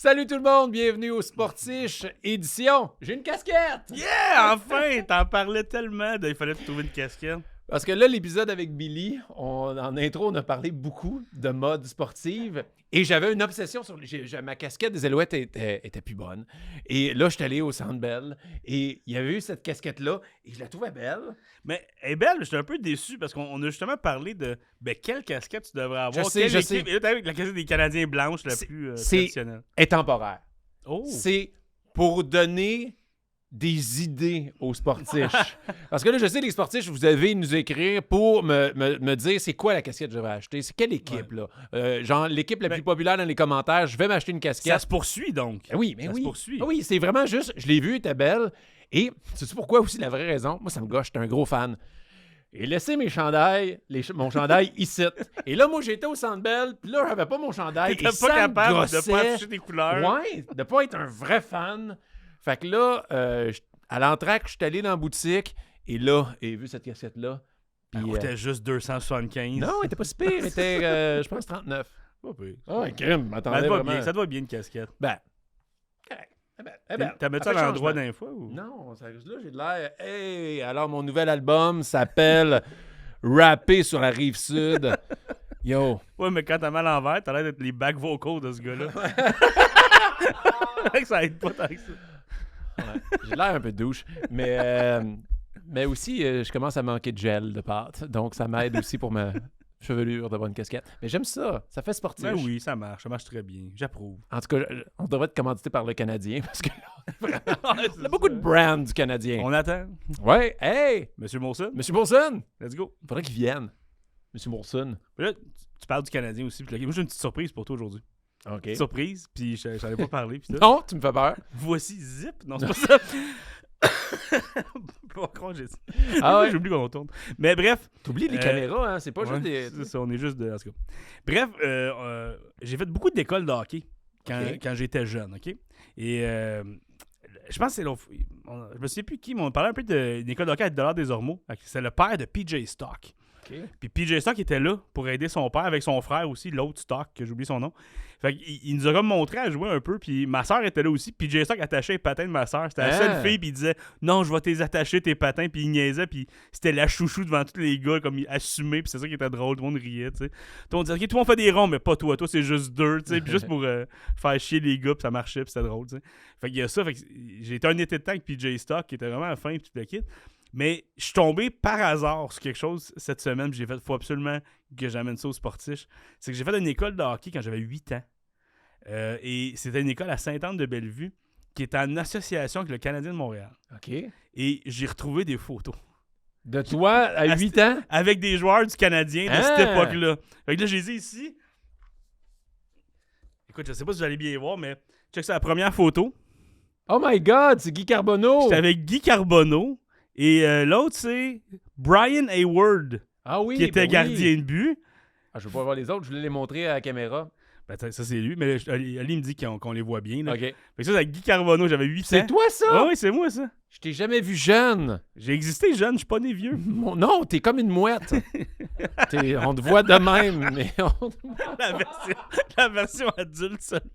Salut tout le monde, bienvenue au Sportiche édition. J'ai une casquette! Yeah! Enfin! T'en parlais tellement, il fallait te trouver une casquette. Parce que là, l'épisode avec Billy, en intro, on a parlé beaucoup de mode sportive et j'avais une obsession sur... ma casquette des Alouettes était plus bonne. Et là, je suis allé au Centre Bell et il y avait eu cette casquette-là et je la trouvais belle. Mais elle est belle, j'étais un peu déçu parce qu'on a justement parlé de quelle casquette tu devrais avoir. Je sais. Et là, t'as avec la casquette des Canadiens blanche la plus traditionnelle. C'est temporaire. Oh! C'est pour donner des idées aux sportiches. Parce que là, je sais, les sportiches, vous avez nous écrire pour me dire c'est quoi la casquette que je vais acheter. C'est quelle équipe, là? Genre, l'équipe la plus populaire dans les commentaires, je vais m'acheter une casquette. Ça se poursuit, donc. Oui, mais ça oui. se poursuit. Oui, c'est vraiment juste, je l'ai vu, elle était belle. Et, sais-tu pourquoi aussi, la vraie raison? Moi, ça me gâche, j'étais un gros fan. Et laissé mes chandails, mon chandail ici. Et là, moi, j'étais au Centre Bell, puis là, j'avais pas mon chandail. T'étais pas capable de pas afficher tes couleurs. Ouais, de pas être un vrai fan. Fait que là, à l'entraque, je suis allé dans la boutique, et là, j'ai vu cette casquette-là. Elle coûtait juste 275. Non, elle était pas si pire, elle était, je pense, 39. Pas pire. Ah ouais, crème, m'attendais vraiment. Ça te va bien une casquette. Ben, correct. T'as mis ça à l'endroit d'un fois ou? Non, sérieusement, là, j'ai de l'air. Hey, alors mon nouvel album s'appelle Rapper sur la rive sud. Yo. Ouais, mais quand t'as mal en l'envers, t'as l'air d'être les back vocals de ce gars-là. Ça aide pas tant que ça. Ouais, j'ai l'air un peu douche. Mais aussi, je commence à manquer de gel de pâte. Donc, ça m'aide aussi pour ma chevelure d'avoir une casquette. Mais j'aime ça. Ça fait sportif. Ben oui, ça marche. Ça marche très bien. J'approuve. En tout cas, on devrait être commandité par le Canadien parce que on a beaucoup de brands du Canadien. On attend. Ouais. Hey! Monsieur Molson? Monsieur Molson! Let's go. Il faudrait qu'il vienne. Monsieur Molson. Là, tu parles du Canadien aussi. Moi, j'ai une petite surprise pour toi aujourd'hui. OK. Surprise, puis j'en ai pas parlé. Puis Non, tu me fais peur. Voici Zip. Non, c'est pas ça. Pas croire que j'ai dit. Ah ouais? J'oublie qu'on tourne. Mais bref. T'oublies les caméras, hein? C'est pas Ouais, juste des... c'est ça, on est juste de... En tout cas. Bref, j'ai fait beaucoup d'écoles de hockey quand j'étais jeune, OK? Et je pense que c'est l'autre... Je me souviens plus qui, mais on parlait un peu d'une école de hockey à $1 des Ormeaux. C'est le père de PJ Stock. OK. Puis PJ Stock était là pour aider son père avec son frère aussi, l'autre Stock, que j'oublie son nom. Fait qu'il nous a comme montré à jouer un peu, puis ma soeur était là aussi. PJ Stock attachait les patins de ma soeur. C'était la seule fille, puis il disait « Non, je vais t'attacher tes patins », puis il niaisait, puis c'était la chouchou devant tous les gars, comme il assumait, puis c'est ça qui était drôle, tout le monde riait, tu sais. Tout le monde disait « Ok, tout le monde fait des ronds, mais pas toi, toi c'est juste deux », tu sais, puis juste pour faire chier les gars, puis ça marchait, puis c'était drôle, tu sais. Fait qu'il y a ça, fait que j'ai été un été de temps avec PJ Stock, qui était vraiment fin, puis tout le kit. Mais je suis tombé par hasard sur quelque chose cette semaine, puis j'ai fait, il faut absolument que j'amène ça aux sportifs. C'est que j'ai fait une école de hockey quand j'avais 8 ans. Et c'était une école à Sainte-Anne-de-Bellevue qui était en association avec le Canadien de Montréal. OK. Et j'ai retrouvé des photos. De toi, à 8 ans? Avec des joueurs du Canadien de cette époque-là. Fait que là, je les ai ici. Écoute, je sais pas si vous allez bien les voir, mais check ça, la première photo. Oh my God, c'est Guy Carbonneau! J'étais avec Guy Carbonneau. Et l'autre, c'est Brian Hayward, qui était gardien de but. Ah, je veux pas voir les autres, je voulais les montrer à la caméra. Ben, ça, c'est lui, mais Ali me dit qu'on les voit bien. Là. OK. Fait que ça, c'est avec Guy Carbonneau, j'avais 8 ans. C'est toi, ça? Oui, c'est moi, ça. Je t'ai jamais vu jeune. J'ai existé jeune, je suis pas né vieux. Non, t'es comme une mouette. On te voit de même, mais la version adulte seulement.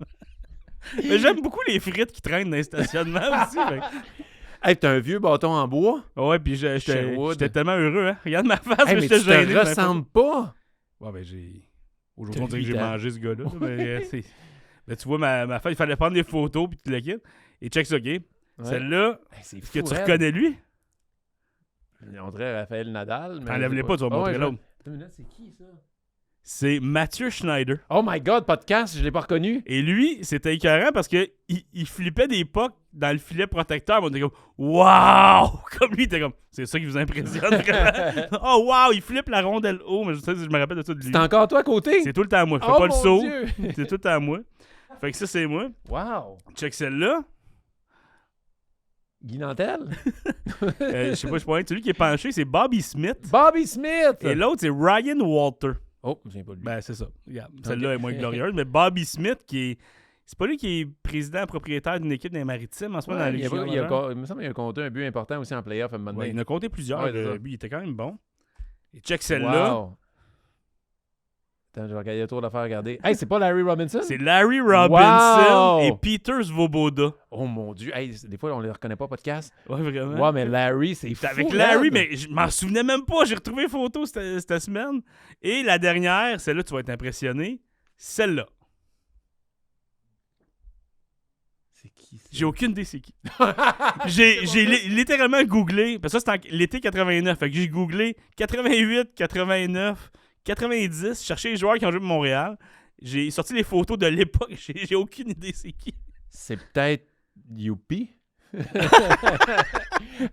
Mais j'aime beaucoup les frites qui traînent dans les stationnements aussi. Fait. Hey, t'as un vieux bâton en bois? Ouais, puis j'étais tellement heureux, hein. Regarde ma face, hey, mais j'étais gêné. Tu te ressembles pas? Ouais, ben aujourd'hui, on dirait que j'ai mangé ce gars-là. Mais tu vois, ma femme, il fallait prendre des photos, puis tu le quittes. Et check ça, OK? Ouais. Celle-là, est-ce que tu reconnais lui? On dirait Raphaël Nadal. T'enlève-les pas, tu vas montrer l'autre. C'est qui, ça? C'est Mathieu Schneider. Oh my God, podcast, je l'ai pas reconnu. Et lui, c'était écœurant parce que il flippait des pucks dans le filet protecteur. On était comme « Wow! » Comme lui, il était comme « C'est ça qui vous impressionne vraiment? »« Oh wow! » Il flippe la rondelle haut. Mais je me rappelle de ça de lui. C'est encore toi à côté? C'est tout le temps à moi. Fais pas le saut. C'est tout le temps à moi. Fait que ça, c'est moi. Wow! Check celle-là. Guy Nantel? Je sais pas, celui qui est penché, c'est Bobby Smith. Bobby Smith! Et l'autre, c'est Ryan Walter. Oh, je viens pas de lui. Ben, c'est ça. Regarde, celle-là est moins glorieuse. Mais Bobby Smith, qui est... C'est pas lui qui est président propriétaire d'une équipe des Maritimes en ce moment dans la Ligue. Il me semble qu'il a compté un but important aussi en playoff à un moment donné. Ouais, il en a compté plusieurs. Ouais, lui, il était quand même bon. Et check celle-là. Wow. Attends, je vais regarder le tour d'affaires, regarder. Hey, c'est pas Larry Robinson? C'est Larry Robinson Wow! et Peter Svoboda. Oh mon Dieu. Hey, des fois, on les reconnaît pas, podcast. Ouais, vraiment. Ouais, mais Larry, c'est fou. Avec Larry, raide. mais je m'en souvenais même pas. J'ai retrouvé photo cette semaine. Et la dernière, celle-là, tu vas être impressionné. Celle-là. C'est qui ça? J'ai aucune idée c'est qui. J'ai littéralement googlé, parce que ça c'était l'été 89, fait que j'ai googlé 88, 89, 90, cherché les joueurs qui ont joué pour Montréal. J'ai sorti les photos de l'époque, j'ai aucune idée c'est qui. C'est peut-être Youpi. Il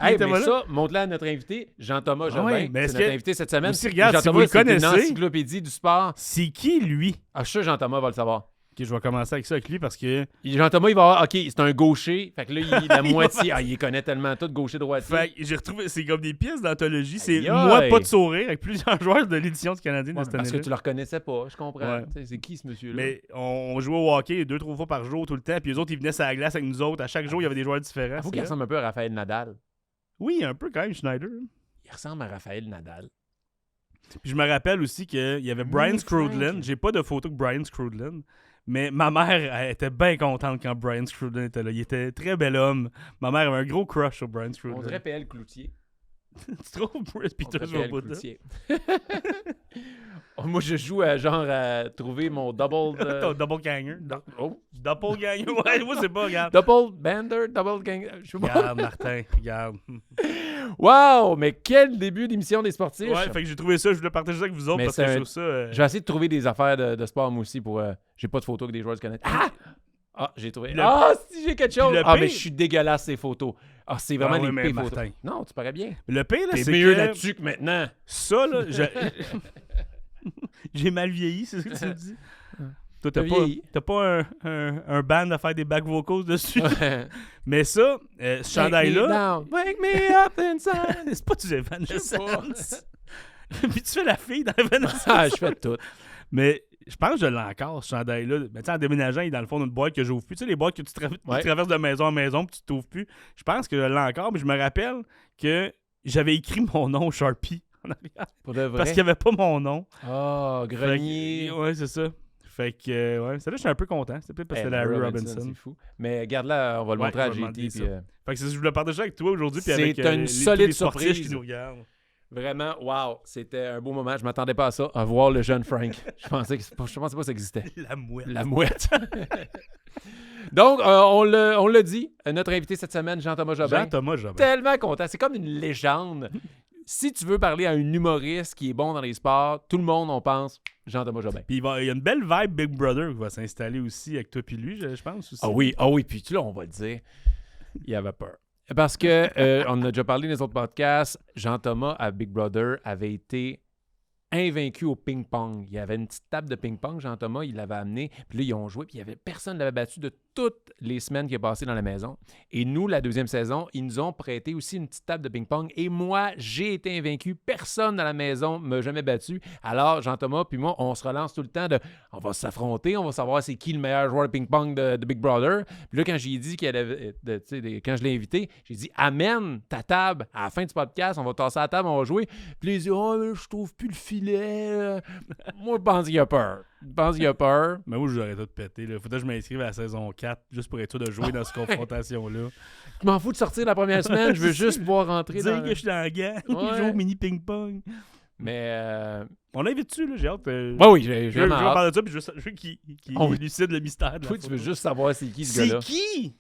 Hey, était mais pas là? ça, montre-le à notre invité, Jean-Thomas Jobin. ouais, mais c'est est-ce notre que- invité cette semaine. Aussi, regarde, si Jean-Thomas, vous le c'est une connaissez- encyclopédie du sport. C'est qui lui? Ah, je suis sûr que Jean-Thomas va le savoir. Ok, je vais commencer avec ça avec lui parce que. Jean-Thomas, il va avoir, OK, c'est un gaucher. Fait que là, la moitié, il connaît tellement tout, gaucher, droitier. Fait que j'ai retrouvé, c'est comme des pièces d'anthologie. C'est Aïe, moi aïe. pas de sourire avec plusieurs joueurs de l'édition du Canadien Ouais, de cette parce que année-là. tu le reconnaissais pas, je comprends. Ouais. Tu sais, c'est qui ce monsieur-là? Mais on jouait au hockey 2-3 fois par jour tout le temps. Puis les autres, ils venaient sur la glace avec nous autres. À chaque jour, il y avait des joueurs différents. Avoue C'est qu'il là. ressemble un peu à Raphaël Nadal. Oui, un peu quand même, Schneider. Il ressemble à Raphaël Nadal. Puis je me rappelle aussi qu'il y avait Brian Mini Scrudlin. Frank. J'ai pas de photo de Brian Scrudlin. Mais ma mère, elle était bien contente quand Brian Scrudlin était là. Il était très bel homme. Ma mère avait un gros crush sur Brian On Scrudlin. dirait PL Cloutier. Tu trouves Bruce On Peter dirait PL Svoboda? Cloutier. Moi, je joue à trouver mon double... Ton double ganger. Oh. Double ganger. Ouais, moi, c'est pas, regarde. Double bander, double gang... Je sais pas. Regarde, Martin, regarde. Wow, mais quel début d'émission des sportifs. Ouais, fait que j'ai trouvé ça, je voulais partager ça avec vous autres Mais parce c'est que je un- trouve ça. Je vais essayer de trouver des affaires de sport, moi aussi, pour... J'ai pas de photos avec des joueurs du Canada. Ah, j'ai trouvé. Le- Ah, si j'ai quelque chose. le Ah, pire- mais je suis dégueulasse, ces photos. Ah, c'est vraiment Ah ouais, les mais pires photos. Martin. Non, tu parais bien. Le pire, là, T'es c'est mieux que là-dessus que maintenant. ça, là, j'ai mal vieilli, c'est ce que tu me dis? Toi, T'as vieilli. t'as pas un band à faire des back vocals dessus. Mais ça, ce chandail-là, Wake me up inside. c'est pas du Je sais Evanescence. Puis tu fais la fille dans Evanescence. Ah, je fais tout. Mais je pense que je l'ai encore, ce chandail-là. Mais tu sais, en déménageant, il est dans le fond d'une boîte que j'ouvre plus. Tu sais, les boîtes que tu Ouais. traverses de maison en maison puis tu t'ouvres plus. Je pense que je l'ai encore, mais je me rappelle que j'avais écrit mon nom au Sharpie en arrière. Pour de vrai. Parce qu'il n'y avait pas mon nom. Ah, Fait grenier. que- ouais, c'est ça. Fait que, ouais, celle-là, je suis un peu content. C'était peut-être parce que c'était Larry Robinson. C'est fou. Mais garde-la, on va le Ouais, montrer à je vais demander JT. ça. Puis, Fait que c'est ce que je voulais partager avec toi aujourd'hui. Puis C'est avec une tous solide les sportifs surprise. qui nous regardent. vraiment, wow, c'était un beau moment. Je m'attendais pas à ça, à voir le jeune Frank. Je pensais pas que ça existait. La mouette. La mouette. Donc, on l'a dit, notre invité cette semaine, Jean-Thomas Jobin. Jean-Thomas Jobin. Tellement content. C'est comme une légende. Si tu veux parler à un humoriste qui est bon dans les sports, tout le monde, on pense Jean-Thomas Jobin. Puis il y a une belle vibe Big Brother qui va s'installer aussi avec toi puis lui, je pense. Aussi. Ah oui, puis là, on va le dire. Il avait peur. Parce que, on a déjà parlé dans les autres podcasts, Jean-Thomas à Big Brother avait été invaincu au ping-pong. Il y avait une petite table de ping-pong, Jean-Thomas, il l'avait amené, puis là, ils ont joué, puis personne ne l'avait battu de toutes les semaines qu'il a passées dans la maison. Et nous, la deuxième saison, ils nous ont prêté aussi une petite table de ping-pong, et moi, j'ai été invaincu. Personne dans la maison ne m'a jamais battu. Alors, Jean-Thomas, puis moi, on se relance tout le temps de « on va s'affronter, on va savoir c'est qui le meilleur joueur de ping-pong de Big Brother ». Puis là, quand j'ai dit quand je l'ai invité, j'ai dit « amène ta table à la fin du podcast, on va tasser la table, on va jouer ». Puis là, il dit « oh, je trouve plus le filet ». Moi, je pense qu'il a peur. Mais moi, j'aurais tout pété. Là. Faudrait que je m'inscrive à la saison 4 juste pour être sûr de jouer dans cette confrontation-là. Je m'en fous de sortir la première semaine, je veux juste pouvoir rentrer Dire dans... que je suis dans la gang, Ouais. joue au mini ping-pong. Mais... On l'invite dessus, là, j'ai hâte. oui, j'ai je veux vraiment hâte. parler de ça, puis je veux qu'il Oh oui. élucide le mystère de la Toi, tu photo. veux juste savoir c'est qui ce C'est gars-là. qui?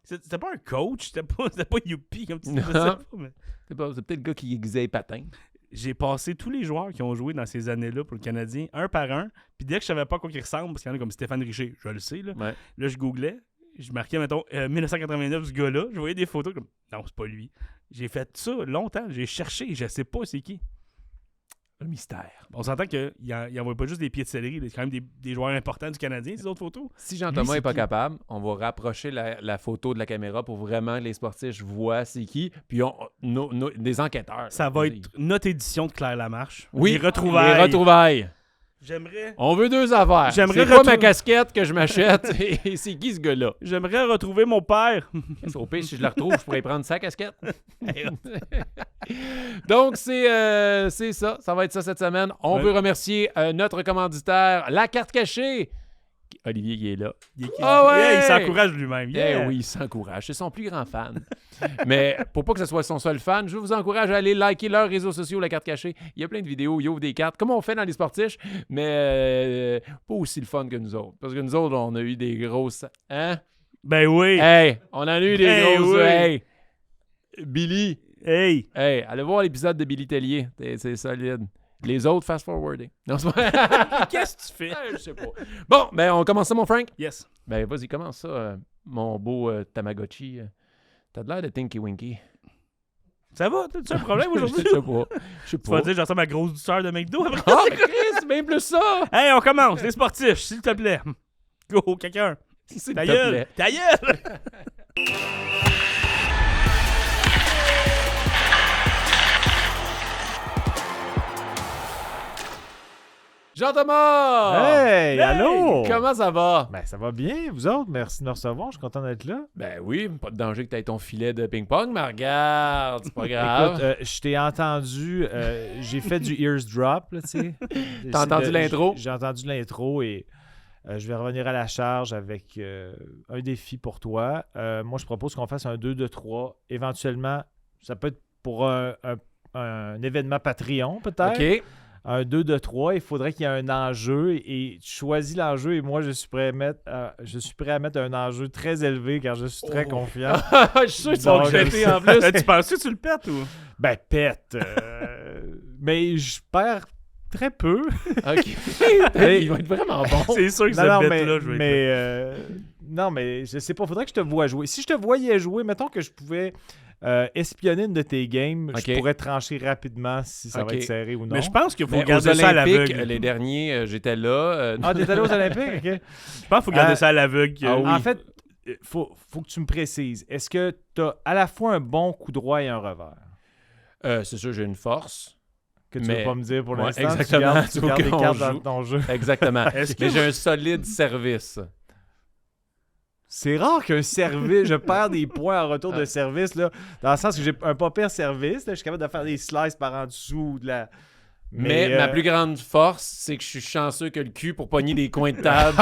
C'était pas un coach, c'était pas Youpi comme tu disais. Non. pas, mais- C'est peut-être le gars qui aiguisait les patins. J'ai passé tous les joueurs qui ont joué dans ces années-là pour le Canadien, un par un. Puis dès que je savais pas à quoi ils ressemblent, parce qu'il y en a comme Stéphane Richer, je le sais, là. Ouais. Là, je googlais, je marquais, mettons, 1989, ce gars-là. Je voyais des photos comme, non, c'est pas lui. J'ai fait ça longtemps, j'ai cherché, je sais pas c'est qui. Le mystère. On s'entend qu'il n'envoie pas juste des pieds de céleri, il y a quand même des joueurs importants du Canadien, ces autres photos. Si Jean-Thomas Lui, c'est n'est pas qui? capable, on va rapprocher la photo de la caméra pour vraiment que les sportifs voient c'est qui. Puis des enquêteurs. Ça là, va je veux être notre édition de Claire Lamarche. Oui, Les retrouvailles. Les retrouvailles. On veut 2 affaires. J'aimerais C'est quoi ma casquette que je m'achète et c'est qui ce gars-là? J'aimerais retrouver mon père. Au pire, si je la retrouve, je pourrais prendre sa casquette. Donc, c'est ça. Ça va être ça cette semaine. On veut remercier notre commanditaire, La Carte Cachée. Olivier, il est là. Il s'encourage lui-même. Yeah. Oui, il s'encourage. C'est son plus grand fan. Mais pour pas que ce soit son seul fan, je vous encourage à aller liker leurs réseaux sociaux, La Carte Cachée. Il y a plein de vidéos, ils ouvrent des cartes, comme on fait dans les sportiches, mais pas aussi le fun que nous autres. Parce que nous autres, on a eu des grosses... Hein? Ben oui. Hey, on en a eu des grosses... Oui. Hey, Billy. Hey, allez voir l'épisode de Billy Tellier. C'est solide. Les autres, fast-forwarding. Non, c'est pas... qu'est-ce que tu fais? Je sais pas. Bon, ben on commence ça, mon Frank? Yes. Ben vas-y, commence ça, mon beau Tamagotchi. T'as de l'air de Tinky Winky. Ça va? T'as-tu un problème aujourd'hui? Je sais pas. Tu vas dire, j'en sens ma grosse douceur de McDo après? Ah, mais Chris, c'est bien plus ça! Hey, on commence. Les sportifs, s'il te plaît. Go, quelqu'un. S'il Ta te gueule. plaît. Ta gueule! Jean-Thomas! Hey, allô? Comment ça va? Ben, ça va bien, vous autres? Merci de nous recevoir, je suis content d'être là. Ben oui, pas de danger que t'aies ton filet de ping-pong, mais regarde, c'est pas grave. Écoute, je t'ai entendu, j'ai fait du ears-drop, là, tu sais. T'as entendu l'intro? J'ai entendu l'intro et je vais revenir à la charge avec un défi pour toi. Moi, je propose qu'on fasse un 2-2-3. Éventuellement, ça peut être pour un événement Patreon, peut-être. OK. Un 2-2-3, il faudrait qu'il y ait un enjeu et tu choisis l'enjeu et moi je suis prêt à mettre un enjeu très élevé car je suis très confiant. Je suis sûr que tu vas Donc, péter en plus. Tu penses que tu le pètes ou? Ben pète. Mais je perds très peu. OK. Il va être vraiment bon. C'est sûr que Non, cette mais, bête-là, je vais mais non, mais je sais pas, faudrait que je te voie jouer. Si je te voyais jouer, mettons que je pouvais espionner une de tes games, je pourrais trancher rapidement si ça va être serré ou non. Mais je pense qu'il faut Mais garder aux ça à Olympiques, l'aveugle. les derniers, j'étais là. Ah, t'es allé aux Olympiques? OK. Je pense qu'il faut garder ça à l'aveugle. Ah oui. En fait, faut que tu me précises. Est-ce que tu as à la fois un bon coup droit et un revers? C'est sûr, j'ai une force. Que tu Mais- veux pas me dire pour Ouais, l'instant. exactement. Tu Faut gardes les qu'on cartes joue. dans ton jeu. Exactement. Est-ce que Mais j'ai un solide service. C'est rare qu'un service, je perds des points en retour de service, là, dans le sens que j'ai un pas pire service. Là, je suis capable de faire des slices par en dessous de la. Mais ma plus grande force, c'est que je suis chanceux que le cul pour pogner des coins de table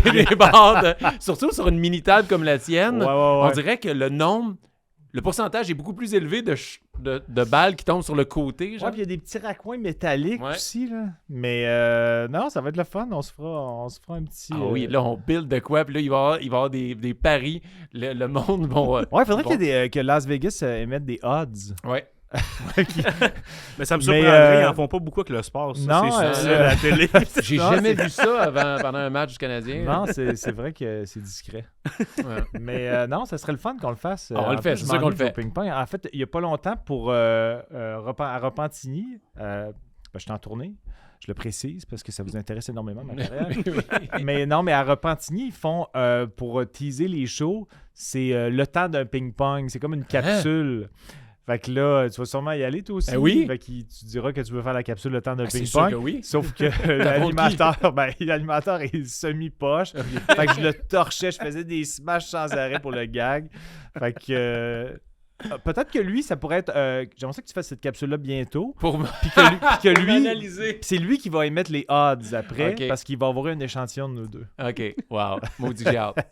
puis des bords. Surtout sur une mini-table comme la tienne, Ouais. on dirait que le pourcentage est beaucoup plus élevé de balles qui tombent sur le côté. Genre. Ouais, puis il y a des petits raccoins métalliques Ouais. aussi, là. Mais non, ça va être le fun. On se fera un petit. Ah oui, là, on build de quoi, puis là, il va y avoir des paris. Le monde va... Ouais, il faudrait que Las Vegas émette des odds. Ouais. Mais ça me Mais, surprendrait, ils en font pas beaucoup avec le sport. Ça, non, c'est difficile à la télé. J'ai Non, jamais vu ça pendant un match du Canadien. Non, c'est vrai que c'est discret. Ouais. Mais non, ça serait le fun qu'on le fasse. On le En fait, plus, c'est je sûr qu'on le m'ennuie fait. du ping-pong. En fait, il n'y a pas longtemps pour à Repentigny, je suis en tournée, je le précise parce que ça vous intéresse énormément, ma carrière. Mais non, mais à Repentigny, ils font, pour teaser les shows, c'est le temps d'un ping-pong. C'est comme une capsule. Fait que là, tu vas sûrement y aller toi aussi. Oui. Fait que tu diras que tu veux faire la capsule le temps d'un C'est sûr ping-pong. que oui. Sauf que l'animateur est semi-poche. Fait que je le torchais, je faisais des smashs sans arrêt pour le gag. Fait que peut-être que lui, ça pourrait être... j'aimerais ça que tu fasses cette capsule-là bientôt. Pour Puis que lui... analyser. Puis c'est lui qui va émettre les odds après, Ok. parce qu'il va avoir un échantillon de nous deux. OK. Wow. Maudit j'ai hâte.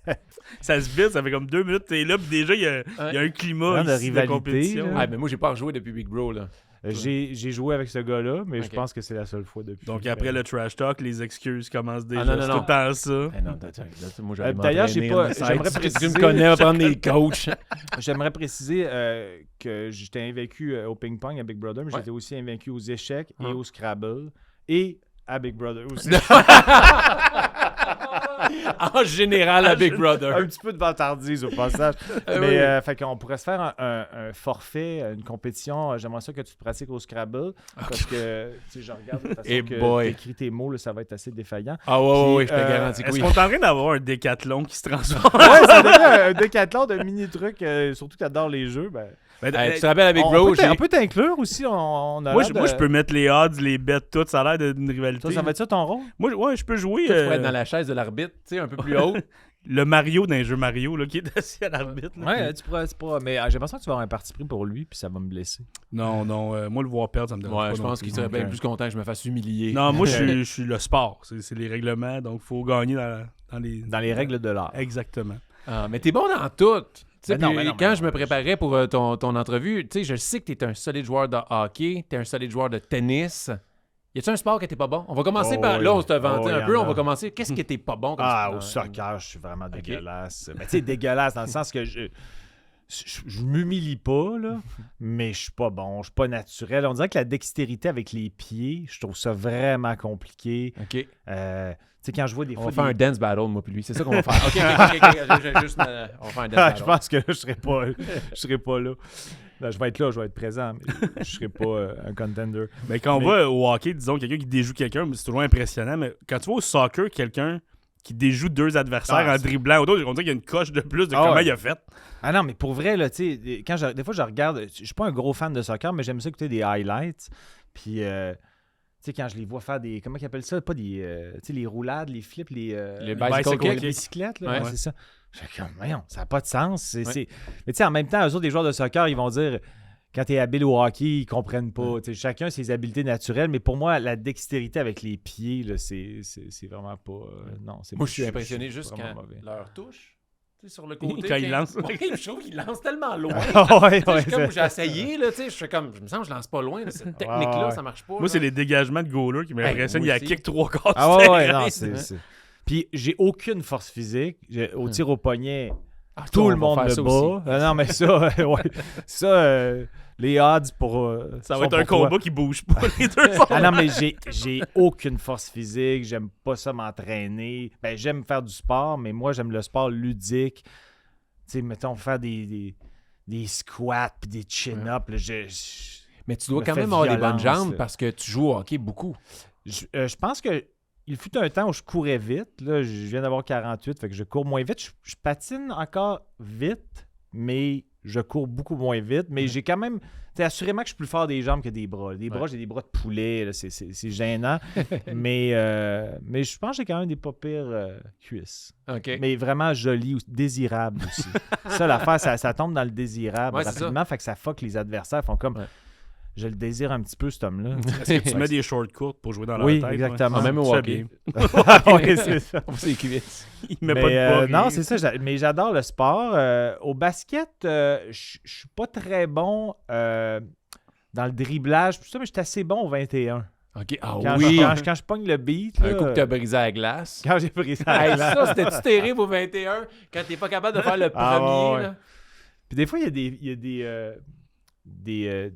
Ça se vide, ça fait comme 2 minutes, t'es là, puis déjà, il y a un climat Vraiment de ici de rivalité, compétition. là. Ah, mais moi, j'ai pas rejoué depuis Big Bro, là. J'ai joué avec ce gars-là, mais Ok. je pense que c'est la seule fois depuis. Donc après le trash talk, les excuses commencent déjà. non, non, C'est non. tout le temps ça. Eh non, moi, j'allais D'ailleurs, j'ai m'entraîner, pas- là, ça j'aimerais aide. Tu préciser- me connais à prendre des coachs. J'aimerais préciser que j'étais invaincu au ping-pong à Big Brother, mais Ouais. j'étais aussi invaincu aux échecs et Ah. au Scrabble et à Big Brother aussi. En général, à Big Brother. Un petit peu de vantardise au passage. Mais fait qu'on pourrait se faire un forfait, une compétition. J'aimerais ça que tu te pratiques au Scrabble. Parce que, tu sais, je regarde de toute façon Eh que boy. t'écris tes mots, là, ça va être assez défaillant. Ah ouais, Puis, je te garantis que Est-ce oui. qu'on est en train d'avoir un décathlon qui se transforme? Ouais, ça devient un décathlon de mini-trucs. Surtout que t'adores les jeux. Ben, Ben, Tu te rappelles avec Rose? On peut t'inclure aussi. On a moi, l'air moi, je peux mettre les odds, les bets, tout. Ça a l'air d'une rivalité. Toi, ça va être ça ton rôle? Moi, ouais, je peux jouer. Toi, tu pourrais être dans la chaise de l'arbitre, tu sais, un peu plus haut. Le Mario d'un jeu Mario là, qui est assis à l'arbitre. là. Ouais, tu pourras. Mais j'ai l'impression que tu vas avoir un parti pris pour lui, puis ça va me blesser. Non, moi, le voir perdre, ça me dérange pas. Ouais, je non pense plus. qu'il serait bien Ok. plus content que je me fasse humilier. Non, moi, je suis le sport. C'est les règlements, donc il faut gagner dans les... Dans les règles de l'art. Exactement. Ah, mais t'es bon dans tout. Tu sais, Ben non, puis ben non, quand ben je non, me préparais pour ton entrevue, tu sais, je sais que t'es un solide joueur de hockey, t'es un solide joueur de tennis. Y a-tu un sport que t'es pas bon? On va commencer Oh, par... oui. Là, on se t'a vanté Oh, un y peu. en On va a. commencer. Qu'est-ce que t'es pas bon comme Ah, sport? au soccer, je suis vraiment dégueulasse. Mais tu sais, dégueulasse dans le sens que je m'humilie pas, là, mais je suis pas bon, je suis pas naturel. On dirait que la dextérité avec les pieds, je trouve ça vraiment compliqué. OK. Tu sais, quand je vois des On fois... va faire un dance battle, moi puis lui. C'est ça qu'on va faire. OK. J'ai juste... on va faire un dance battle. Je pense que là, je serai pas là. Là, je vais être là, je vais être présent, mais je serai pas un contender. Mais quand on va au hockey, disons, quelqu'un qui déjoue quelqu'un, c'est toujours impressionnant, mais quand tu vas au soccer, quelqu'un qui déjoue deux adversaires en dribblant autour, on dirait qu'il y a une coche de plus de comment il a fait. Ah non, mais pour vrai, là, tu sais, des fois, je regarde... Je suis pas un gros fan de soccer, mais j'aime ça écouter des highlights. Puis... tu sais, quand je les vois faire des... Comment ils appellent ça? Pas des... tu sais, les roulades, les flips, les bicycle les kick. bicyclettes, là. Ouais. Ouais, c'est ça. Je fais comme, voyons, ça n'a pas de sens. Mais tu sais, en même temps, eux autres, des joueurs de soccer, ils vont dire... Quand tu es habile au hockey, ils comprennent pas. Tu sais, chacun ses habiletés naturelles, mais pour moi, la dextérité avec les pieds, là, c'est vraiment pas... non, c'est Moi, je suis impressionné juste vraiment quand mauvais. leur touche. Tu sais, sur le côté. Quand il lance. Ouais, je trouve qu'il lance tellement loin. Ouais, Tu sais, ouais, comme j'ai essayé, là, tu sais, je fais comme, je me sens que je lance pas loin, là, cette technique-là, ouais. ça marche pas. Moi, c'est là. les dégagements de goaler qui m'impressionnent. moi Il y a aussi. kick 3 quarts. Ah ouais, ouais, non, terrain, c'est... Puis j'ai aucune force physique. Au tir au poignet, Ah, tout on le va monde faire me ça bat. aussi. Non, mais ça, ouais. Ça, les odds pour... Ça sont va être un pour toi. combat qui bouge pas. Les deux sont... Ah non, mais j'ai aucune force physique. J'aime pas ça m'entraîner. Ben, j'aime faire du sport, mais moi, j'aime le sport ludique. Tu sais, mettons, faire des squats puis des chin-ups. là, Mais tu dois me quand fais même avoir des bonnes violence, jambes là. parce que tu joues au hockey beaucoup. Je pense que il fut un temps où je courais vite. Là, je viens d'avoir 48, fait que je cours moins vite. Je patine encore vite, mais je cours beaucoup moins vite. Mais j'ai quand même... assurément que je suis plus fort des jambes que des bras. Des bras, j'ai des bras de poulet. Là, c'est gênant. mais je pense que j'ai quand même des pas pires cuisses. OK. Mais vraiment jolies, désirables aussi. Ça, l'affaire, ça tombe dans le désirable Ouais, c'est rapidement. Fait que ça fuck les adversaires. Font comme... Ouais. Je le désire un petit peu, cet homme-là. Est-ce que tu mets des shorts courts pour jouer dans la Oui, tête? exactement. Ah, même au Tu fais hockey. bien. Ouais, c'est ça. On fait les cuisses. Il met Mais, pas de bas. non, rien. c'est ça. Mais j'adore le sport. Au basket, je suis pas très bon dans le dribblage. Tout ça, mais je suis assez bon au 21. OK. Ah Quand, oui. quand je pogne le beat, là, Un coup que tu as brisé la glace. quand j'ai pris ça. Hey, ça, c'était-tu terrible au 21 quand t'es pas capable de faire le Ah, premier? ouais. Là? Puis des fois, il y a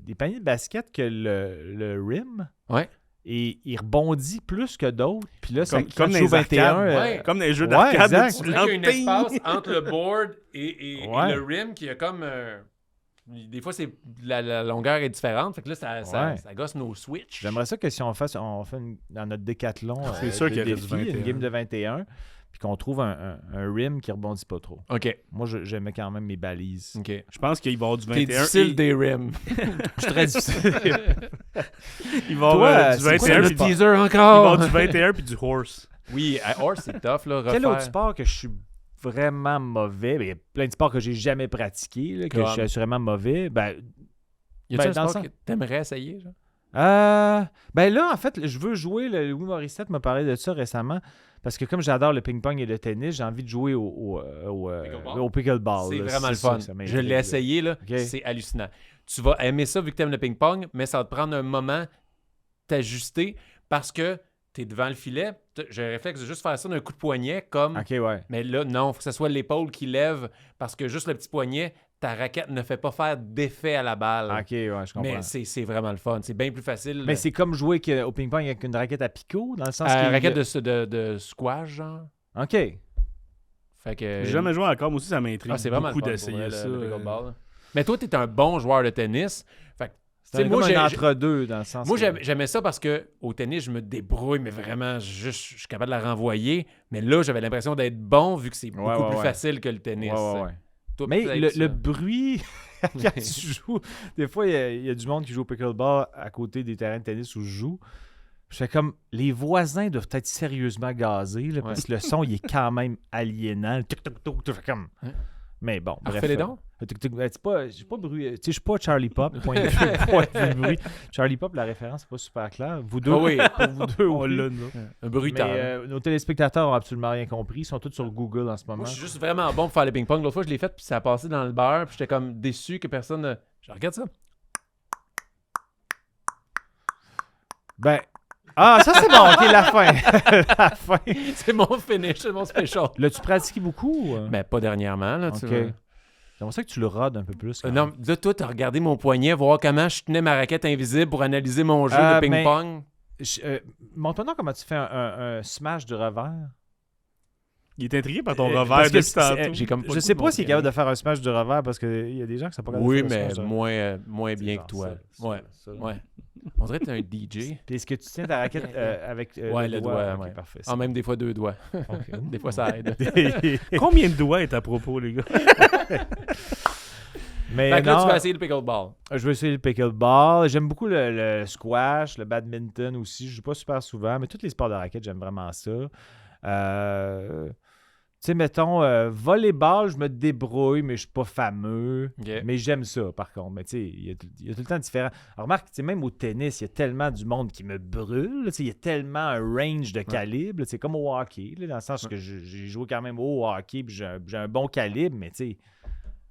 des paniers de basket que le rim, Ouais. et il rebondit plus que d'autres. Puis là, ça, Comme quand dans tu joues les 21, arcades, ouais. Comme dans les jeux Ouais, d'arcade, exact. On tu dirait qu'il y a un l'empilles. espace entre le board et Ouais. le rim qui a comme... des fois, la longueur est différente. Fait que là, ça gosse nos switches. j'aimerais ça que si on fait dans notre décathlon C'est sûr qu'il y aurait défi, du 21. une game de 21, puis qu'on trouve un rim qui rebondit pas trop. OK. Moi, j'aimais quand même mes balises. OK. Je pense qu'il va y avoir du T'es 21. difficile et- des rims. Je suis très difficile. Il va y Toi, avoir du c'est quoi 21 le puis du- teaser il va y encore. avoir du 21 puis du horse. Oui, horse, c'est tough, là. Quel refaire. autre sport que je suis vraiment mauvais? Ben, il y a plein de sports que j'ai jamais pratiqués, là, que Comme? je suis assurément mauvais. Ben, Y a-tu Ben, un dans le sport sens- que t'aimerais essayer, genre? ben là, en fait, je veux jouer. Louis Morissette m'a parlé de ça récemment. Parce que comme j'adore le ping-pong et le tennis, j'ai envie de jouer au pickleball. C'est là. vraiment le ça, fun. ça Je m'intrigue, l'ai là. essayé, là. OK. C'est hallucinant. Tu vas aimer ça vu que t'aimes le ping-pong, mais ça va te prendre un moment t'ajuster parce que t'es devant le filet. J'ai le réflexe de juste faire ça d'un coup de poignet comme... OK, ouais. Mais là, non, il faut que ce soit l'épaule qui lève parce que juste le petit poignet, ta raquette ne fait pas faire d'effet à la balle. OK, ouais, je comprends. Mais c'est vraiment le fun. C'est bien plus facile. Mais c'est comme jouer au ping-pong avec une raquette à picot, dans le sens une qu'il- raquette de squash, genre. OK. Fait que... J'ai jamais joué encore, moi aussi, ça m'intrigue Ah, c'est vraiment beaucoup le fun pour d'essayer vrai, ça. le pickleball. Mais toi, t'es un bon joueur de tennis. Fait que, C'est moi, comme j'ai- un entre-deux, dans le sens moi, que- j'aimais ça parce que au tennis, je me débrouille, mais vraiment, je suis capable de la renvoyer. Mais là, j'avais l'impression d'être bon vu que c'est beaucoup plus ouais. facile que le tennis. Ouais. Toi, Mais peut-être le ça. bruit quand tu joues, des fois, il y a du monde qui joue au pickleball à côté des terrains de tennis où je joue. Je fais comme, les voisins doivent être sérieusement gazés, là, parce que le son, il est quand même aliénant. Tu fais comme... Mais bon, bref. Refais les dons? C'est pas bruit. Tu sais, je suis pas Charlie Pop. Point de vue bruit. Charlie Pop, la référence, c'est pas super clair. Vous deux, oui. pour vous deux, On oui. l'a, nous. Un brutal. Mais nos téléspectateurs ont absolument rien compris. Ils sont tous sur Google en ce moment. Moi, je suis juste vraiment bon pour faire le ping-pong. L'autre fois, je l'ai fait, puis ça a passé dans le beurre, puis j'étais comme déçu que personne... Je regarde ça. Ben... Ah, ça c'est bon. OK, la fin. La fin. C'est mon finish, c'est mon special. L'as-tu pratiqué beaucoup? Mais pas dernièrement, là, tu OK. vois. J'aimerais ça que tu le rodes un peu plus. quand Non, là, toi, t'as regardé mon poignet, voir comment je tenais ma raquette invisible pour analyser mon jeu de ping-pong. Montre-moi donc comment tu fais un smash de revers. Il est intrigué par ton Parce revers que depuis tantôt. J'ai comme pas Je le sais goût de pas s'il est montrer. capable de faire un smash de revers parce qu'il y a des gens qui sont pas capables Oui, de faire un mais smash de moins bien genre que toi. ça, Ouais, ça. ouais. On dirait que t'es un DJ. Puis est-ce que tu tiens ta raquette avec Ouais, le doigt, Ok, ouais. parfait. Ah, même des fois 2 doigts. Ok. Des fois, ça aide. Combien de doigts est à propos, les gars? Mais Fait que là, non, tu vas essayer le pickleball. je vais essayer le pickleball. J'aime beaucoup le squash, le badminton aussi. Je joue pas super souvent, mais tous les sports de raquette, j'aime vraiment ça. Tu sais, mettons, volleyball, je me débrouille, mais je suis pas fameux. OK. Mais j'aime ça, par contre. Mais tu sais, il y a tout le temps différent. Alors, remarque, tu sais, même au tennis, il y a tellement du monde qui me brûle. Tu sais, il y a tellement un range de calibre. C'est comme au hockey, là, dans le sens que j'ai joué quand même au hockey, puis j'ai un bon calibre, mais tu sais...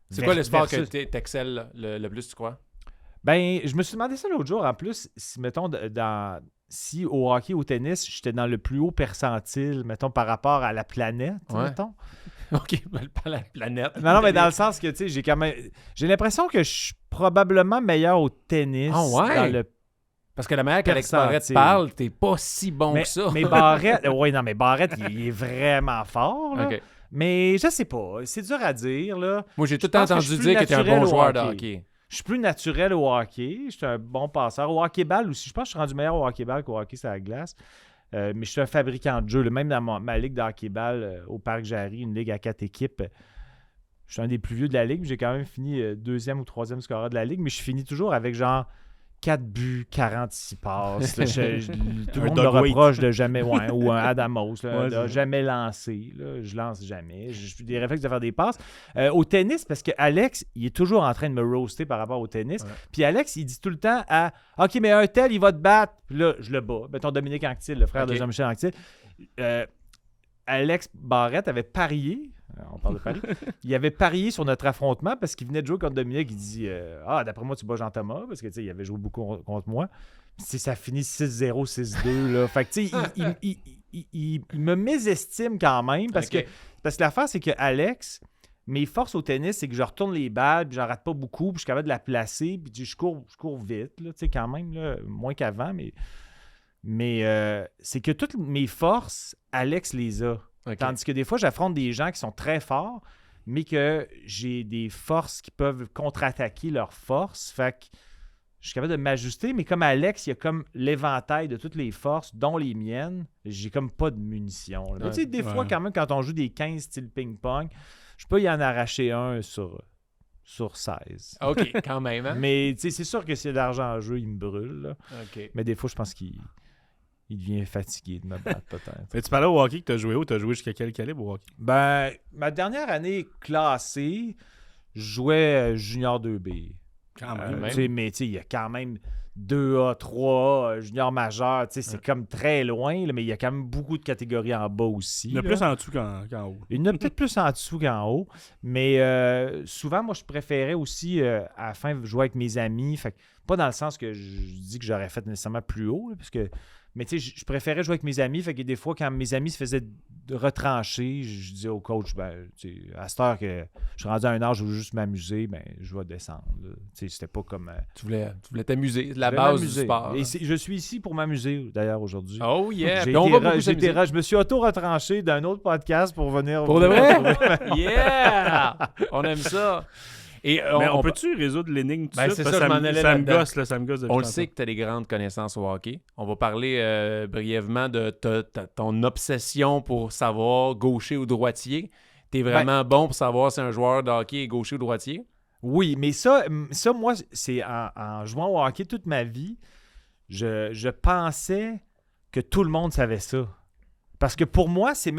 C'est quoi le sport que versus- t'excelles le plus, tu crois? Ben, je me suis demandé ça l'autre jour. En plus, si, mettons, si au hockey, au tennis, j'étais dans le plus haut percentile, mettons, par rapport à la planète, Ouais. mettons. OK, pas la planète. Non, mais dans le sens que, tu sais, j'ai l'impression que je suis probablement meilleur au tennis. Ah ouais? Dans le... Parce que la manière qu'Alex Percentile. Barrett parle, t'es pas si bon mais, que ça. mais Barrett, oui, non, mais Barrett, il est vraiment fort, là. OK. Mais je sais pas, c'est dur à dire, là. Moi, j'ai tout le Je temps pense que je entendu suis dire que t'es un naturel bon au joueur de hockey. hockey. Je suis plus naturel au hockey. Je suis un bon passeur. Au hockey-ball aussi. Je pense que je suis rendu meilleur au hockey-ball qu'au hockey sur la glace. Mais je suis un fabricant de jeux. Là. Même dans ma ligue de hockey-ball au Parc Jarry, une ligue à 4 équipes, je suis un des plus vieux de la ligue. J'ai quand même fini 2e ou 3e scoreur de la ligue, mais je finis toujours avec genre 4 buts, 46 passes. Là. Tout le monde me Doug Weight. reproche de jamais, ouais, ou un Adamos, là, Ouais, de c'est jamais lancer. Là. Je lance jamais. J'ai des réflexes de faire des passes. Au tennis, parce que Alex, il est toujours en train de me roaster par rapport au tennis. Ouais. Puis Alex, il dit tout le temps à OK, mais un tel, il va te battre. Puis là, je le bats. Mettons Dominique Anctil, le frère OK. de Jean-Michel Anctil. Alex Barrette avait parié. On parle de Paris. Il avait parié sur notre affrontement parce qu'il venait de jouer contre Dominique. Il dit d'après moi, tu bats Jean-Thomas parce que il avait joué beaucoup contre moi. Puis, ça finit 6-0, 6-2. Là. Fait que tu sais, il me mésestime quand même parce OK. que l'affaire, c'est que Alex, mes forces au tennis, c'est que je retourne les balles, puis j'en rate pas beaucoup, puis je suis capable de la placer, puis je cours vite, là, tu sais, quand même, là, moins qu'avant, mais c'est que toutes mes forces, Alex les a. OK. Tandis que des fois, j'affronte des gens qui sont très forts, mais que j'ai des forces qui peuvent contre-attaquer leurs forces. Fait que je suis capable de m'ajuster, mais comme Alex, il y a comme l'éventail de toutes les forces, dont les miennes, j'ai comme pas de munitions. là. Mais tu sais, des fois, quand même, quand on joue des 15 style ping-pong, je peux y en arracher un sur 16. OK, quand même, hein? Mais tu sais, c'est sûr que s'il y a de l'argent en jeu, il me brûle. Là. OK. Mais des fois, je pense qu'il devient fatigué de me battre, peut-être. Mais tu parlais au hockey que t'as joué où? T'as joué jusqu'à quel calibre au hockey? Ben, ma dernière année classée, je jouais junior 2B. Quand même. Tu sais, mais tu sais, il y a quand même 2A, 3A, junior majeur. Tu sais, c'est comme très loin, là, mais il y a quand même beaucoup de catégories en bas aussi. Il y en a là. plus en dessous qu'en haut. Il y en a peut-être plus en dessous qu'en haut. Mais souvent, moi, je préférais aussi, à la fin, jouer avec mes amis. Fait que, pas dans le sens que je dis que j'aurais fait nécessairement plus haut, là, parce que... Mais tu sais, je préférais jouer avec mes amis. Fait que des fois, quand mes amis se faisaient retrancher, je disais au coach, ben, tu sais, à cette heure que je suis rendu à un âge où je veux juste m'amuser, ben, je vais descendre. là. Tu sais, c'était pas comme... Tu voulais t'amuser. C'est la je vais base du m'amuser. sport. Et je suis ici pour m'amuser, d'ailleurs, aujourd'hui. Oh yeah! J'ai Puis on été va ra- beaucoup j'ai été s'amuser. ra- je me suis auto-retranché d'un autre podcast pour venir... Pour de vrai? Yeah! On aime ça. Et Mais on peut-tu résoudre l'énigme tout Ben, de c'est suite? ça, Parce je que m'en allais ça me là-dedans. gosse, là, ça me gosse. depuis On le tantôt. sait que tu as des grandes connaissances au hockey. On va parler brièvement de ton obsession pour savoir gaucher ou droitier. Tu es vraiment bon pour savoir si un joueur de hockey est gaucher ou droitier? Oui, mais ça moi, c'est en jouant au hockey toute ma vie, je pensais que tout le monde savait ça. Parce que pour moi, c'est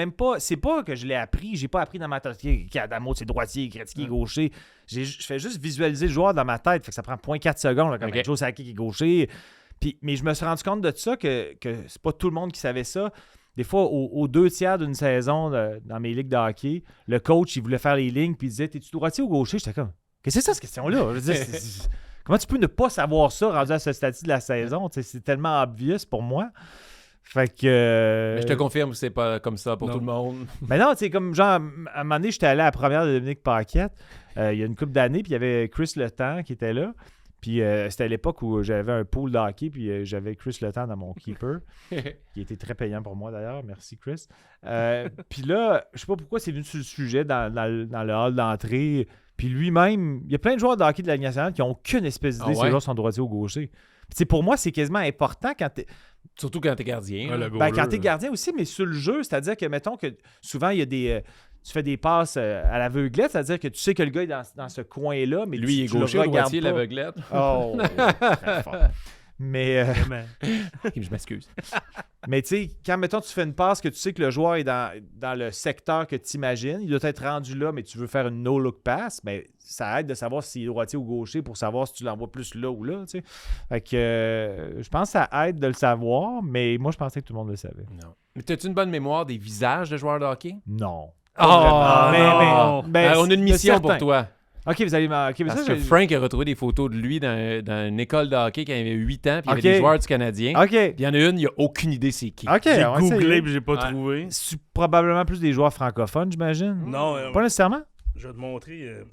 pas que je l'ai appris. J'ai pas appris dans ma tête qu'Adamo, c'est droitier, Gretzky est gaucher. Je fais juste visualiser le joueur dans ma tête. Fait que ça prend 0.4 secondes, là, comme Joe Sakic qui est gaucher. Mais je me suis rendu compte de ça, que c'est pas tout le monde qui savait ça. Des fois, aux 2 tiers d'une saison dans mes ligues de hockey, le coach, il voulait faire les lignes, puis il disait « T'es-tu droitier ou gaucher? » J'étais comme « Qu'est-ce que c'est ça, cette question-là? » Je veux dire, comment tu peux ne pas savoir ça rendu à ce stade de la saison? C'est tellement obvious pour moi. Fait que. Mais je te confirme que c'est pas comme ça pour tout le monde. Mais non, tu sais, comme genre, à un moment donné, j'étais allé à la première de Dominique Paquette il y a une couple d'années, puis il y avait Chris Letang qui était là. Puis c'était à l'époque où j'avais un pool de hockey, puis j'avais Chris Letang dans mon keeper, qui était très payant pour moi d'ailleurs. Merci, Chris. Puis là, je sais pas pourquoi c'est venu sur le sujet dans le hall d'entrée. Puis lui-même, il y a plein de joueurs de hockey de la Ligue nationale qui n'ont aucune espèce d'idée si les joueurs sont droitiers ou gauchers. Puis pour moi, c'est quasiment important quand t'es. Surtout quand t'es gardien. Quand t'es gardien aussi, mais sur le jeu, c'est-à-dire que, mettons que souvent, il y a des. Tu fais des passes à l'aveuglette, c'est-à-dire que tu sais que le gars est dans ce coin-là, mais lui, il est gaucher, droitier, l'aveuglette. Oh, très fort. Mais. Je m'excuse. Mais tu sais, quand, mettons, tu fais une passe que tu sais que le joueur est dans le secteur que tu imagines, il doit être rendu là, mais tu veux faire une no-look pass, ben, ça aide de savoir s'il est droitier ou gaucher pour savoir si tu l'envoies plus là ou là, tu sais. Fait que je pense que ça aide de le savoir, mais moi, je pensais que tout le monde le savait. Non. Mais t'as-tu une bonne mémoire des visages de joueurs de hockey? Non. Mais on a une mission pour toi. OK, vous allez Parce que Frank a retrouvé des photos de lui dans une école de hockey quand il avait 8 ans, puis il y avait des joueurs du Canadien. OK. Puis il y en a une, il n'a aucune idée c'est qui. OK. J'ai googlé, puis j'ai pas trouvé. C'est probablement plus des joueurs francophones, j'imagine. Non. Pas nécessairement. Je vais te montrer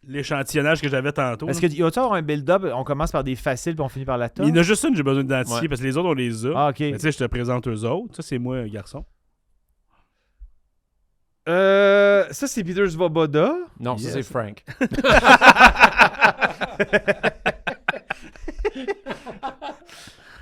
l'échantillonnage que j'avais tantôt. Est-ce qu'il y a toujours un build-up? On commence par des faciles, puis on finit par la top? Il y en a juste une que j'ai besoin d'identifier, parce que les autres, on les a. Ah, OK. Mais tu sais, je te présente eux autres. Ça, c'est moi, un garçon. Ça, c'est Peter Svoboda. Non, ça, c'est Frank.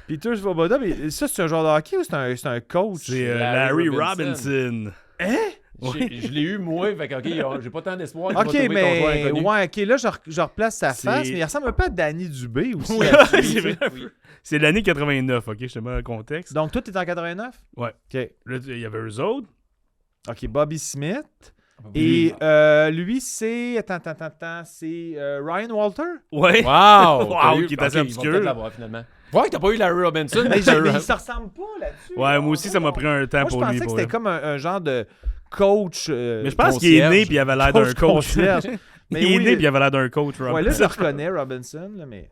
Peter Svoboda, mais ça, c'est un joueur de hockey ou c'est un coach? C'est Larry Robinson. Hein? Je l'ai eu, moi. Fait que, OK, j'ai pas tant d'espoir. OK, mais ouais, OK, là, je replace sa face, mais il ressemble un peu à Danny Dubé aussi. Oui, c'est vrai. Oui. C'est l'année 89, OK? Je te mets un contexte. Donc, toi, t'es en 89? Ouais. OK. Là, il y avait eux autres. OK, Bobby Smith. Et lui, c'est... Attends, c'est Ryan Walter? Ouais. Wow! Qui est assez obscur. Va l'avoir, finalement. Ouais, t'as pas eu Larry Robinson. Mais il se ressemble pas là-dessus. Ouais, moi aussi, ça m'a pris un temps pour lui. Je pensais que c'était comme un genre de coach. Mais je pense qu'il est né puis il avait l'air d'un coach. Il est né puis il avait l'air d'un coach, Robinson. Ouais, là, je le reconnais, Robinson, là, mais.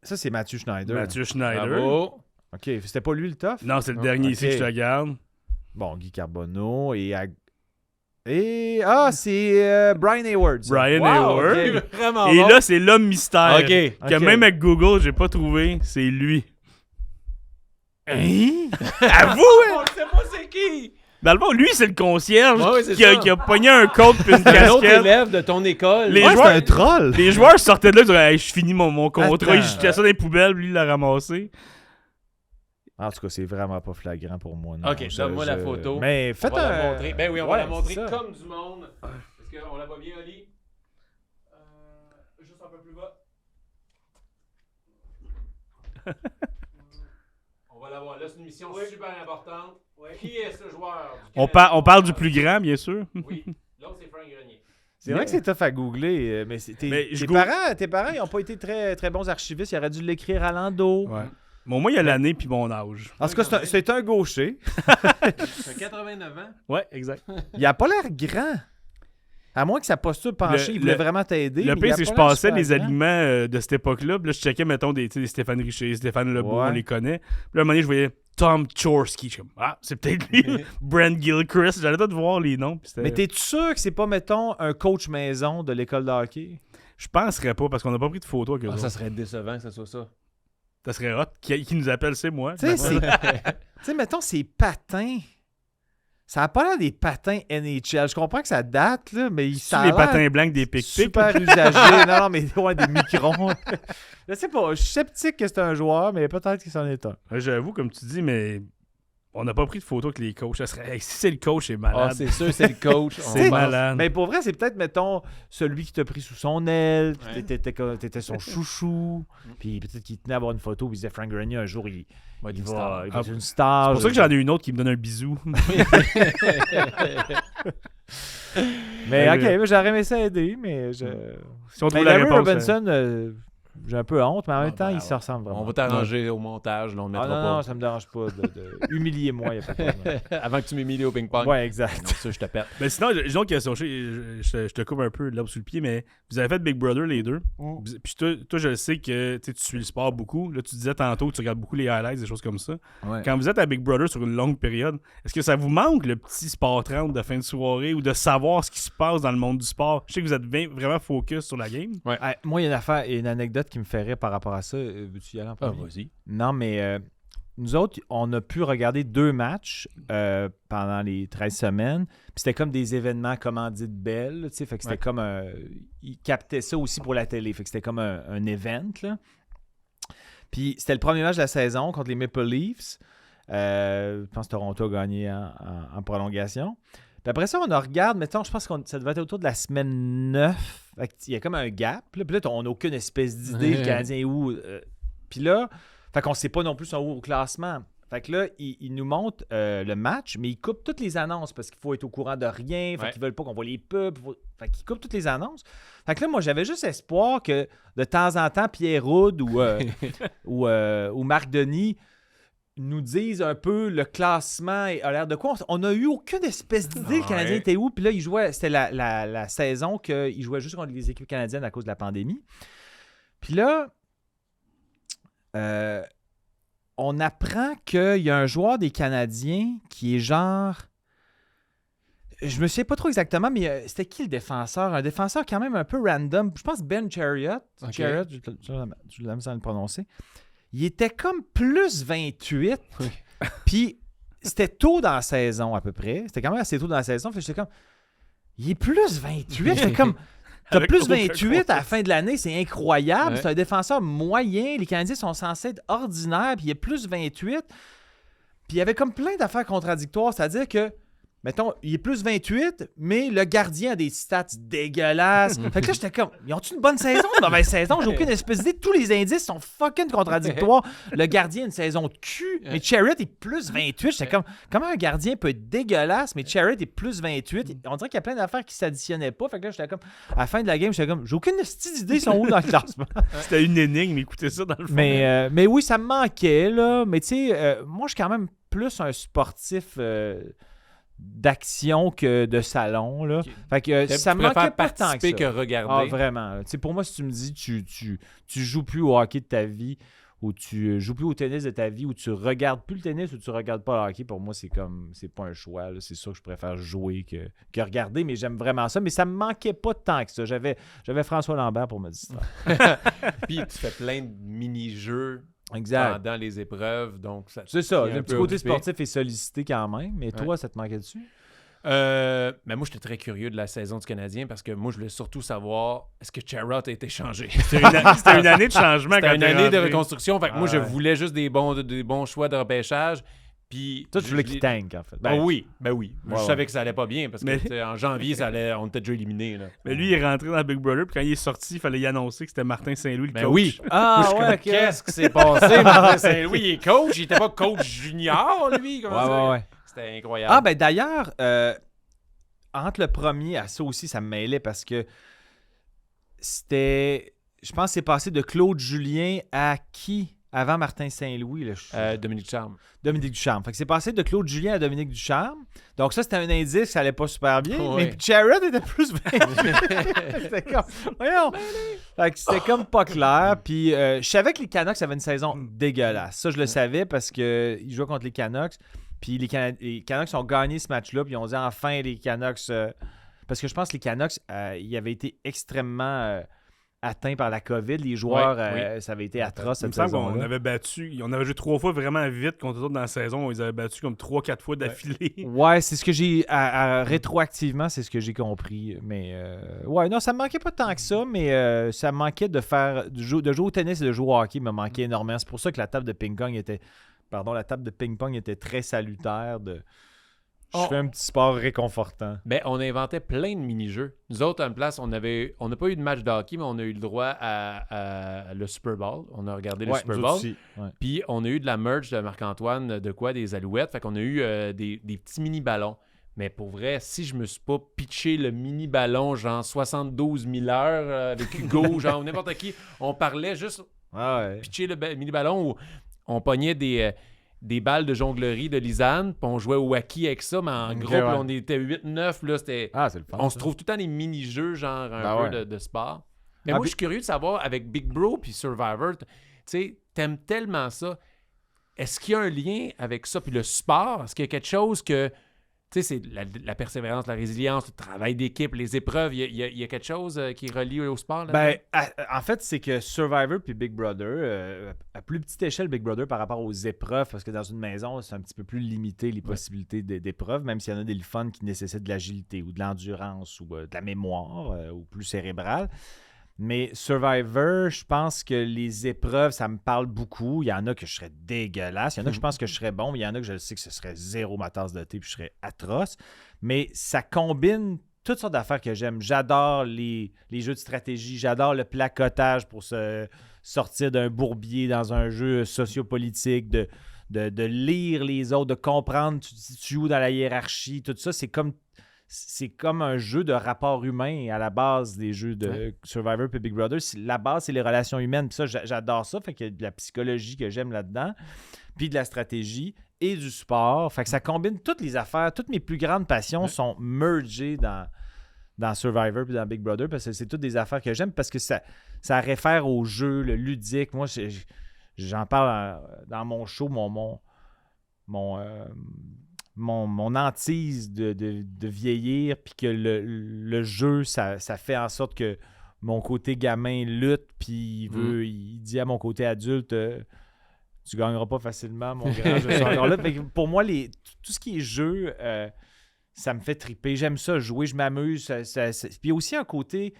Ça, c'est Mathieu Schneider. Mathieu Schneider. Bravo. OK, c'était pas lui le tough? Non, c'est le dernier ici que je te regarde. Bon, Guy Carbonneau et c'est Brian Hayward. Brian Hayward. Okay. Vraiment et bon. là, c'est l'homme mystère. OK. Que même avec Google, j'ai pas trouvé. C'est lui. Hein? Avoue, On sait pas c'est qui. Dans le fond, lui, c'est le concierge c'est qui a pogné un code puis une un autre casquette. élève de ton école. C'est un troll. Les joueurs sortaient de là, ils disaient hey, je finis mon contrat, Attends. ils jetaient ça dans les poubelles, lui, il l'a ramassé. En tout cas, c'est vraiment pas flagrant pour moi. Non. OK, donne-moi la photo. Mais faites on va la montrer. Ben oui, on va la montrer c'est ça. comme du monde. Est-ce qu'on la voit bien, Oli? Juste un peu plus bas. On va la voir. Là, c'est une mission super importante. Qui est ce joueur? On parle du plus grand, bien sûr. Oui. L'autre, c'est Frank Grenier. C'est vrai que c'est tough à googler, mais tes parents, ils n'ont pas été très, très bons archivistes. Ils auraient dû l'écrire à l'endo. Ouais. Bon, moi, il y a l'année puis mon âge. En tout cas, c'est un gaucher. C'est 89 ans. Ouais, exact. Il a pas l'air grand. À moins que sa posture penchée, il voulait vraiment t'aider. Le pire, c'est que je passais les aliments. aliments de cette époque-là. Puis là, je checkais, mettons, des Stéphane Richer, Stéphane Lebeau, Ouais. on les connaît. Puis là, à un moment donné, je voyais Tom Chorsky. Je suis comme, c'est peut-être lui. Brent Gilchrist. J'allais tout voir les noms. Mais t'es-tu sûr que c'est pas, mettons, un coach maison de l'école de hockey? Je penserais pas, parce qu'on n'a pas pris de photos avec eux autres. Ça serait décevant que ce soit ça. Ça serait hot. Qui nous appelle, c'est moi. Tu sais, mettons, ces patins. Ça a pas l'air des patins NHL. Je comprends que ça date, là, mais ça a les l'air patins blancs des pic-pics. super usagés. non, mais ouais, des microns. Je sais pas, je suis sceptique que c'est un joueur, mais peut-être que c'en est un. Ouais, j'avoue, comme tu dis, mais On n'a pas pris de photo avec les coachs. Ça serait... Hey, si c'est le coach, c'est Ah, malade. c'est sûr, c'est le coach. C'est malade. Mais pour vrai, c'est peut-être, mettons, celui qui t'a pris sous son aile, Ouais. t'étais son chouchou, puis peut-être qu'il tenait à avoir une photo, puis il disait Frank Grenier, un jour, il Ouais, va, une star. il va être une star. C'est pour ça que j'en ai une autre qui me donne un bisou. Mais Ouais, ok, moi, j'aurais aimé ça aider, mais je... Si on Mais trouve la Larry réponse... Robinson, j'ai un peu honte, mais en même temps, ben, il se ressemble vraiment. On va t'arranger au montage, là, on le Ah mettra non, non, pas. ça me dérange pas de humilier-moi, il n'y a pas de problème. Avant que tu m'humilies au ping-pong. Ouais, exact. Non, ça, je te pète. Mais sinon, j'ai une autre question. Je te coupe un peu l'herbe sous le pied, mais vous avez fait Big Brother les deux. Puis toi, je sais que tu suis le sport beaucoup. Là, tu disais tantôt que tu regardes beaucoup les highlights, des choses comme ça. Ouais. Quand vous êtes à Big Brother sur une longue période, est-ce que ça vous manque le petit sport 30 de fin de soirée ou de savoir ce qui se passe dans le monde du sport? Je sais que vous êtes vraiment focus sur la game. Ah, moi, il y a une affaire et une anecdote qui me fait rire par rapport à ça. Veux-tu y aller en Ah, premier? vas-y. Non, mais nous autres, on a pu regarder 2 matchs pendant les 13 semaines. Puis c'était comme des événements commandites belles. Tu sais, fait que c'était comme ils captaient ça aussi pour la télé. Fait que c'était comme un event. Là. Puis c'était le premier match de la saison contre les Maple Leafs. Je pense que Toronto a gagné en prolongation. Puis après ça, on regarde, mettons, je pense que ça devait être autour de la semaine 9. Fait il y a comme un gap. Là. Puis là, on n'a aucune espèce d'idée, le Canadien est où. Puis là, fait qu'on ne sait pas non plus son où au classement. Fait que là, il nous montre le match, mais il coupe toutes les annonces parce qu'il faut être au courant de rien. Fait qu'ils veulent pas qu'on voit les pubs. Fait qu'il coupe toutes les annonces. Fait que là, moi, j'avais juste espoir que de temps en temps, Pierre Roud ou Marc Denis nous disent un peu le classement et a l'air de quoi. On n'a eu aucune espèce d'idée le Canadien était où. Puis là, il jouait, c'était la saison qu'il jouait juste contre les équipes canadiennes à cause de la pandémie. Puis là, on apprend qu'il y a un joueur des Canadiens qui est genre... Je me souviens pas trop exactement, mais c'était qui le défenseur? Un défenseur quand même un peu random. Je pense Ben Chariot. Okay. Chariot, je l'ai mis à le prononcer. Il était comme plus 28. Oui. Puis c'était tôt dans la saison à peu près. C'était quand même assez tôt dans la saison. J'étais comme... Il est plus 28. J'étais comme... T'as Avec plus aucun 28 à la fin de l'année, c'est incroyable. Ouais. C'est un défenseur moyen. Les Canadiens sont censés être ordinaires, puis il est plus 28. Puis il y avait comme plein d'affaires contradictoires. C'est-à-dire que, mettons, il est plus 28, mais le gardien a des stats dégueulasses. Fait que là, j'étais comme, ils ont-tu une bonne saison, une mauvaise saison? J'ai aucune espèce d'idée. Tous les indices sont fucking contradictoires. Le gardien a une saison de cul, mais Chariot est plus 28. J'étais comme, comment un gardien peut être dégueulasse, mais Chariot est plus 28? On dirait qu'il y a plein d'affaires qui s'additionnaient pas. Fait que là, j'étais comme, à la fin de la game, j'étais comme, j'ai aucune petite idée, ils sont où dans le classement? C'était une énigme, écoutez ça dans le fond. Mais oui, ça me manquait, là. Mais tu sais, moi, je suis quand même plus un sportif d'action que de salon, là. Okay. Fait que ça me manquait pas tant que participer ça. que regarder. Ah, vraiment. Tu sais, pour moi, si tu me dis tu joues plus au hockey de ta vie ou tu joues plus au tennis de ta vie ou tu regardes plus le tennis ou tu regardes pas le hockey, pour moi, c'est comme c'est pas un choix, là. C'est sûr que je préfère jouer que regarder, mais j'aime vraiment ça. Mais ça me manquait pas tant que ça. J'avais François Lambert pour me distraire. Puis tu fais plein de mini-jeux Exact. pendant les épreuves, donc ça. C'est ça. tient un Le petit peu côté occupé. sportif est sollicité quand même. Mais toi, ça te manquait dessus? Mais moi, j'étais très curieux de la saison du Canadien parce que moi, je voulais surtout savoir est-ce que Chariot a été changé. C'était une année de changement. C'était quand une t'es année de rentré. reconstruction. Fait que moi, je Ouais. voulais juste des bons choix de repêchage. Puis Toi, tu voulais qu'il tank, en fait. Ben oui. Je ouais. savais que ça allait pas bien parce que Mais- tu sais, en janvier, on était déjà éliminés. Là. Mais lui, il est rentré dans Big Brother, puis quand il est sorti, il fallait y annoncer que c'était Martin Saint-Louis, le Ben coach. oui. Ah, Moi, je suis comme, qu'est-ce qui s'est passé? Martin Saint-Louis, il est coach. Il était pas coach junior, lui. Comment ça? Ouais. C'était incroyable. Ah, ben d'ailleurs, entre le premier à ça aussi, ça me mêlait parce que c'était. Je pense que c'est passé de Claude Julien à qui avant Martin Saint-Louis? Là, Dominique Charme. Dominique Ducharme. Fait que c'est passé de Claude Julien à Dominique Ducharme. Donc ça, c'était un indice que ça allait pas super bien. Ouais. Mais Chariot était plus 28. C'était comme... Voyons! Fait que c'était comme pas clair. Puis je savais que les Canucks avaient une saison dégueulasse. Ça, je le savais parce qu'ils jouaient contre les Canucks. Puis les Canucks ont gagné ce match-là. Puis ils ont dit enfin les Canucks... parce que je pense que les Canucks, ils avaient été extrêmement... atteints par la COVID. Les joueurs, Ouais, ça avait été atroce Il me cette semble qu'on saison-là. avait battu, on avait joué 3 fois vraiment vite contre eux autres dans la saison. On les avait battus comme 3-4 fois d'affilée. Ouais, c'est ce que j'ai. Rétroactivement, c'est ce que j'ai compris. Mais ouais, non, ça me manquait pas tant que ça, mais ça me manquait de jouer au tennis et de jouer au hockey me manquait énormément. C'est pour ça que la table de ping-pong était la table de ping-pong était très salutaire. Je Oh. fais un petit sport réconfortant. Ben, on inventait plein de mini-jeux. Nous autres, à une place, on n'a pas eu de match de hockey, mais on a eu le droit à le Super Bowl. On a regardé le Super nous Bowl. autres aussi, ouais. Puis on a eu de la merch de Marc-Antoine, des Alouettes. Fait qu'on a eu des petits mini-ballons. Mais pour vrai, si je me suis pas pitché le mini-ballon, genre 72 000 heures avec Hugo, genre n'importe qui, on parlait juste Ouais. pitcher le mini-ballon où on pognait des balles de jonglerie de Lisanne, puis on jouait au hockey avec ça, mais en Ok, groupe, ouais. là, on était 8-9, là, c'était... Ah, c'est le fun. On ça. se trouve tout le temps des mini-jeux, genre un Ben peu ouais. de sport. Mais Ah, moi, puis- je suis curieux de savoir, avec Big Bro puis Survivor, tu sais, t'aimes tellement ça. Est-ce qu'il y a un lien avec ça? Puis le sport, est-ce qu'il y a quelque chose que... Tu sais, c'est la persévérance, la résilience, le travail d'équipe, les épreuves. Il y a quelque chose qui est relié au sport, là? Ben, en fait, c'est que Survivor puis Big Brother, à plus petite échelle, Big Brother par rapport aux épreuves, parce que dans une maison, c'est un petit peu plus limité les possibilités d'épreuves, même s'il y en a des fun qui nécessitent de l'agilité ou de l'endurance ou de la mémoire ou plus cérébrale. Mais Survivor, je pense que les épreuves, ça me parle beaucoup. Il y en a que je serais dégueulasse. Il y en a que je pense que je serais bon, mais il y en a que je sais que ce serait zéro ma tasse de thé puis je serais atroce. Mais ça combine toutes sortes d'affaires que j'aime. J'adore les jeux de stratégie. J'adore le placotage pour se sortir d'un bourbier dans un jeu sociopolitique, de lire les autres, de comprendre tu joues dans la hiérarchie. Tout ça, c'est comme un jeu de rapport humain à la base des jeux de Survivor et Big Brother. La base, c'est les relations humaines. Puis ça, j'adore ça. Fait qu'il y a de la psychologie que j'aime là-dedans, puis de la stratégie et du sport. Fait que ça combine toutes les affaires. Toutes mes plus grandes passions sont mergées dans Survivor et dans Big Brother parce que c'est toutes des affaires que j'aime parce que ça réfère au jeu, le ludique. Moi, j'en parle dans mon show, mon hantise de vieillir, puis que le jeu, ça fait en sorte que mon côté gamin lutte, puis il dit à mon côté adulte, tu gagneras pas facilement, mon grand, je suis encore là. Fait que pour moi, tout ce qui est jeu, ça me fait triper. J'aime ça, jouer, je m'amuse. Puis il y a aussi un côté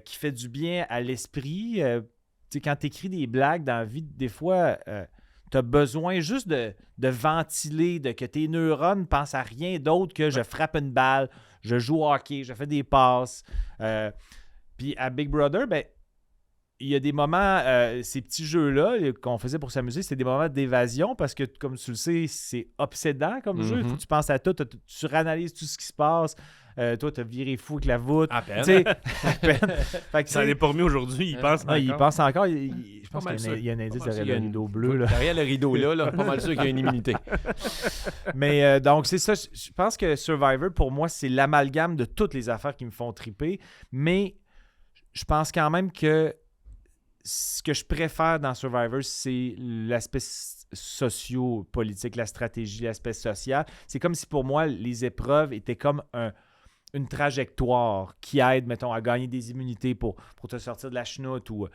qui fait du bien à l'esprit. Tu sais, quand tu écris des blagues dans la vie, des fois... tu as besoin juste de ventiler, que tes neurones pensent à rien d'autre que je frappe une balle, je joue au hockey, je fais des passes. Puis à Big Brother, ben, il y a des moments, ces petits jeux-là qu'on faisait pour s'amuser, c'était des moments d'évasion parce que, comme tu le sais, c'est obsédant comme jeu. Il faut que tu penses à tout, tu suranalyses tout ce qui se passe. Toi, t'as viré fou avec la voûte. À peine. Tu sais, à peine. Fait que, Ça n'est pas remis aujourd'hui, il pense non, il pense encore. Je pense mal sûr. qu'il y a un indice Pas mal sûr, derrière il y a le une- rideau bleu. Là. Derrière le rideau là, pas mal sûr qu'il y a une immunité. Mais donc, c'est ça. Je pense que Survivor, pour moi, c'est l'amalgame de toutes les affaires qui me font triper. Mais je pense quand même que ce que je préfère dans Survivor, c'est l'aspect socio-politique, la stratégie, l'aspect social. C'est comme si pour moi, les épreuves étaient comme une trajectoire qui aide, mettons, à gagner des immunités pour te sortir de la chenoute ou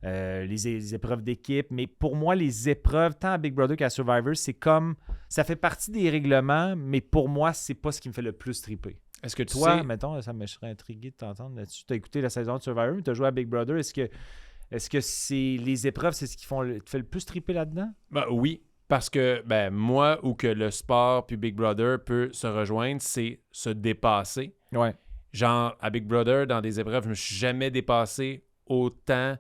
les épreuves d'équipe. Mais pour moi, les épreuves, tant à Big Brother qu'à Survivor, c'est comme... Ça fait partie des règlements, mais pour moi, c'est pas ce qui me fait le plus triper. Est-ce que tu Toi, sais... mettons, ça me serait intrigué de t'entendre là-dessus. Tu as écouté la saison de Survivor, mais tu as joué à Big Brother. Est-ce que c'est les épreuves, c'est ce qui te fait le plus triper là-dedans? Ben, oui, parce que moi, ou que le sport puis Big Brother peut se rejoindre, c'est se dépasser. Ouais. Genre, à Big Brother, dans des épreuves, je me suis jamais dépassé autant.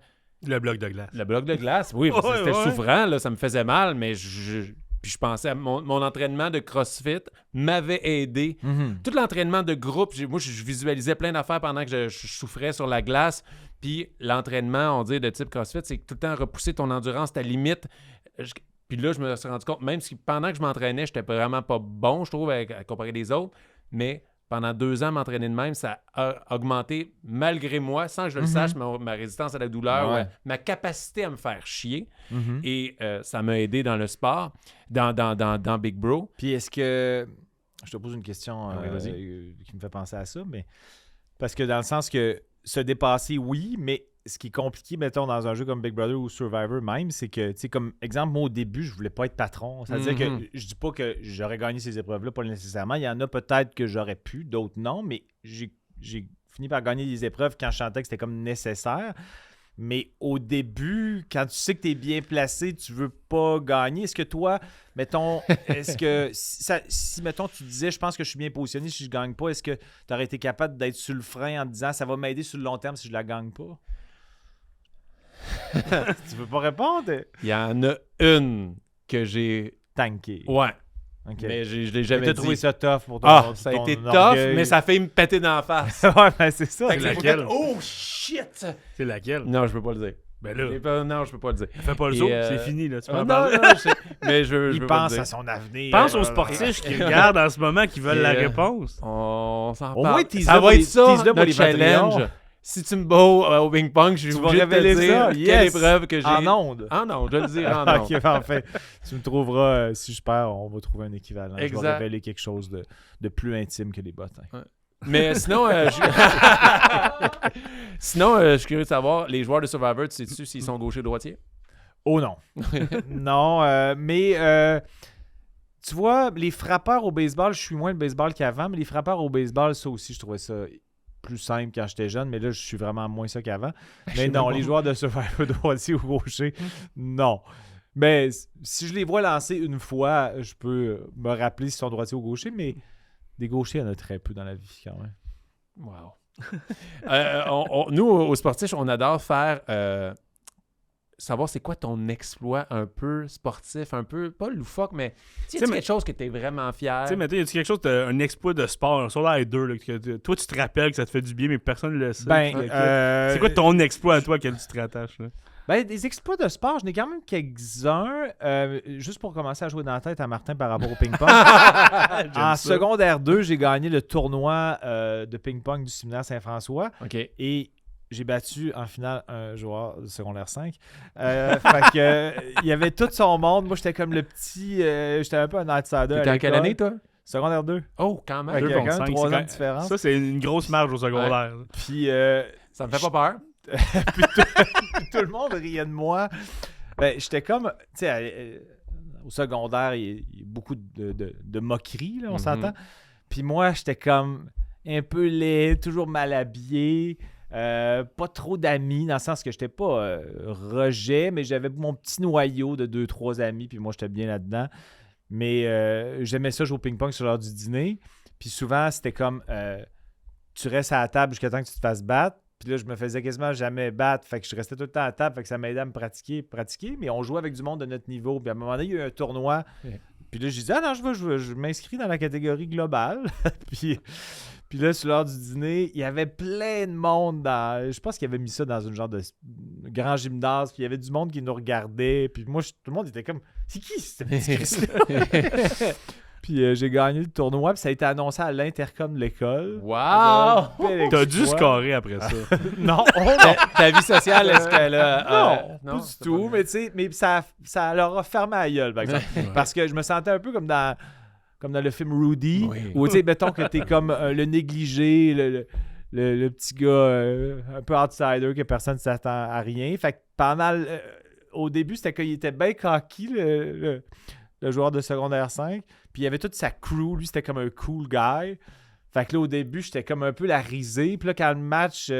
Le bloc de glace. Le bloc de glace, oui, parce que Ouais, c'était ouais. souffrant, là, ça me faisait mal, mais puis je pensais à mon entraînement de CrossFit m'avait aidé. Tout l'entraînement de groupe, moi, je visualisais plein d'affaires pendant que je souffrais sur la glace. Puis l'entraînement, on dit, de type CrossFit, c'est tout le temps repousser ton endurance, ta limite. Puis là, je me suis rendu compte, même si pendant que je m'entraînais, j'étais vraiment pas bon, je trouve, à comparer des autres, mais pendant 2 ans, m'entraîner de même, ça a augmenté, malgré moi, sans que je le sache, ma résistance à la douleur, Ouais. ma capacité à me faire chier. Et ça m'a aidé dans le sport, dans Big Bro. Puis est-ce que... Je te pose une question Ah oui, vas-y. qui me fait penser à ça, mais... Parce que dans le sens que se dépasser, oui, mais ce qui est compliqué, mettons, dans un jeu comme Big Brother ou Survivor même, c'est que, tu sais, comme exemple, moi, au début, je voulais pas être patron. C'est-à-dire que je dis pas que j'aurais gagné ces épreuves-là, pas nécessairement. Il y en a peut-être que j'aurais pu, d'autres non, mais j'ai fini par gagner des épreuves quand je sentais que c'était comme nécessaire. Mais au début, quand tu sais que tu es bien placé, tu veux pas gagner. Est-ce que toi, mettons, si mettons, tu disais, je pense que je suis bien positionné si je gagne pas, est-ce que tu aurais été capable d'être sur le frein en te disant, ça va m'aider sur le long terme si je la gagne pas? Tu veux pas répondre? Il y en a une que j'ai... Tanké. Ouais. OK. Mais je l'ai Mais jamais t'as dit. trouvé ça tough pour ton Ça a ton été tough, orgueil. mais ça a fait me péter dans la face. Ouais, ben c'est ça. Fait que C'est j'ai laquelle? fait, oh shit! C'est laquelle? Non, je peux pas le dire. Ben là, Non, je peux pas le dire. fais pas le Et, saut, c'est fini, là. Tu peux en non, parler. non, je sais, mais je Il veux pas le pense dire. à son avenir. Pense aux sportifs qui regardent en ce moment qui veulent la Et, réponse. On s'en Au parle. moins, tease-le Ça pour va les- être ça, tease-le pour notre les Patreons. challenge. Si tu me bats au ping-pong, je Tu suis vas obligé de te révéler dire ça, quelle yes. épreuve que j'ai. En ondes. Ah non, je vais le dire en ondes. Ok, parfait. Tu me trouveras, si je perds, on va trouver un équivalent. Je vais Exact. révéler quelque chose de plus intime que les bottins. Mais sinon, sinon je suis curieux de savoir, les joueurs de Survivor, tu sais-tu s'ils sont gauchers ou droitiers? Oh non. Non, mais tu vois, les frappeurs au baseball, je suis moins le baseball qu'avant, mais les frappeurs au baseball, ça aussi, je trouvais ça plus simple quand j'étais jeune, mais là, je suis vraiment moins ça qu'avant. Mais non, les joueurs de Survivor droitier ou gaucher, non. Mais si je les vois lancer une fois, je peux me rappeler s'ils sont droitiers ou gauchers, mais des gauchers, il y en a très peu dans la vie quand même. Wow. Nous, aux sportifs, on adore faire savoir c'est quoi ton exploit un peu sportif, un peu, pas loufoque, mais tu sais, quelque chose que tu es vraiment fier. Tu sais, mettons, y a-tu quelque chose, un exploit de sport, un Solar 2, là, que toi, tu te rappelles que ça te fait du bien, mais personne ne le sait. C'est quoi ton exploit à toi auquel tu te rattaches? Là? Ben, des exploits de sport, j'en ai quand même quelques-uns. Juste pour commencer à jouer dans la tête à Martin par rapport au ping-pong. En secondaire 2, j'ai gagné le tournoi de ping-pong du séminaire Saint-François. OK. Et j'ai battu en finale un joueur de secondaire 5. Fait que il y avait tout son monde. Moi, j'étais comme le petit... j'étais un peu un outsider. T'étais en quelle année, toi? Secondaire 2. Oh, quand même. Fait qu'il y a quand même 2 contre 5, 3 ans de c'est différence. Ça, c'est une grosse marge au secondaire. là. Puis... Ça me fait pas peur. puis tout le monde riait de moi. Ben, j'étais comme... Tu sais, au secondaire, il y a beaucoup de moqueries, là, on s'entend. Puis moi, j'étais comme un peu laid, toujours mal habillé. Pas trop d'amis, dans le sens que j'étais pas rejet, mais j'avais mon petit noyau de 2-3 amis, puis moi, j'étais bien là-dedans. Mais j'aimais ça jouer au ping-pong sur l'heure du dîner. Puis souvent, c'était comme tu restes à la table jusqu'à temps que tu te fasses battre. Puis là, je me faisais quasiment jamais battre. Fait que je restais tout le temps à la table. Fait que ça m'aidait à me pratiquer. Mais on jouait avec du monde de notre niveau. Puis à un moment donné, il y a eu un tournoi. Ouais. Puis là, je disais, ah non, je m'inscris dans la catégorie globale. puis là, sur l'heure du dîner, il y avait plein de monde dans... Je pense qu'il avait mis ça dans une genre de grand gymnase. Puis il y avait du monde qui nous regardait. Puis moi, tout le monde était comme, c'est qui ce petit Chris-là? Puis j'ai gagné le tournoi, puis ça a été annoncé à l'intercom de l'école. Wow! T'as dû scorer après ça. Non, Ta vie sociale, est-ce qu'elle a... non, pas du tout. Mais tu sais, mais ça leur a fermé la gueule, par exemple. Parce que je me sentais un peu comme dans le film Rudy, Oui. où tu sais, mettons que t'es comme le négligé, le petit gars un peu outsider, que personne ne s'attend à rien. Fait que pendant... au début, c'était qu'il était bien cocky, le joueur de secondaire 5. Puis il y avait toute sa crew. Lui, c'était comme un cool guy. Fait que là, au début, j'étais comme un peu la risée. Puis là, quand le match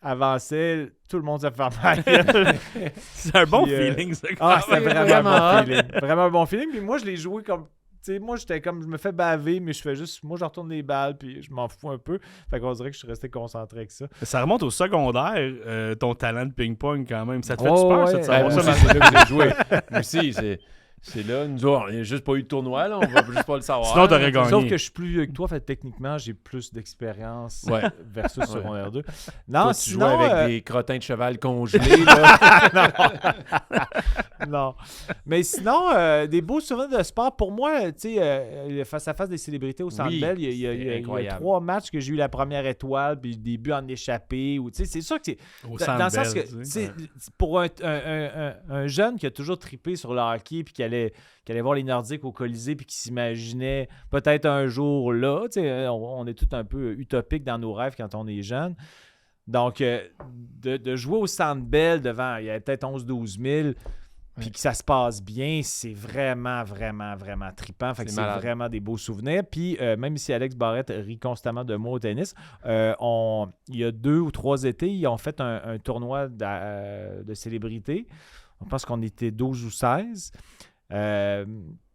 avançait, tout le monde s'est fermé la gueule. C'est un bon Puis, feeling, ça. C'était vraiment Vraiment un hot. bon feeling. Vraiment un bon feeling. Puis moi, je l'ai joué comme... Tu sais, moi, j'étais comme... Je me fais baver, mais je fais juste... Moi, je retourne les balles, puis je m'en fous un peu. Fait qu'on dirait que je suis resté concentré avec ça. Ça remonte au secondaire, ton talent de ping-pong quand même. Ça te fait Oh, peur, ouais. ça, de Moi savoir aussi, ça? c'est là que j'ai joué. Moi aussi, c'est là. Nous autres, il n'y a juste pas eu de tournoi, là. On va juste pas le savoir. Sinon, t'aurais gagné. Sauf que je suis plus vieux que toi, fait techniquement, j'ai plus d'expérience Ouais. versus secondaire 2. Non, Toi, tu sinon... jouais avec des crottins de cheval congelés, là. Non. Mais sinon, des beaux souvenirs de sport. Pour moi, tu sais, le face-à-face des célébrités au Centre Oui, Bell, il y c'est a incroyable. 3 matchs que j'ai eu la première étoile, puis des buts en échappé. Ou, tu sais, c'est sûr que c'est... Au Dans Centre le sens que, Bell, tu sais, pour un jeune qui a toujours trippé sur le hockey, puis qui allait voir les Nordiques au Colisée, puis qui s'imaginait peut-être un jour là, tu sais, on est tous un peu utopiques dans nos rêves quand on est jeune. Donc, de jouer au Centre Bell devant, il y avait peut-être 11-12 000, puis que ça se passe bien, c'est vraiment, vraiment, vraiment trippant. Fait que c'est vraiment des beaux souvenirs. Puis même si Alex Barrette rit constamment de moi au tennis, il y a 2 ou 3 étés, ils ont fait un tournoi de célébrités. Je pense qu'on était 12 ou 16.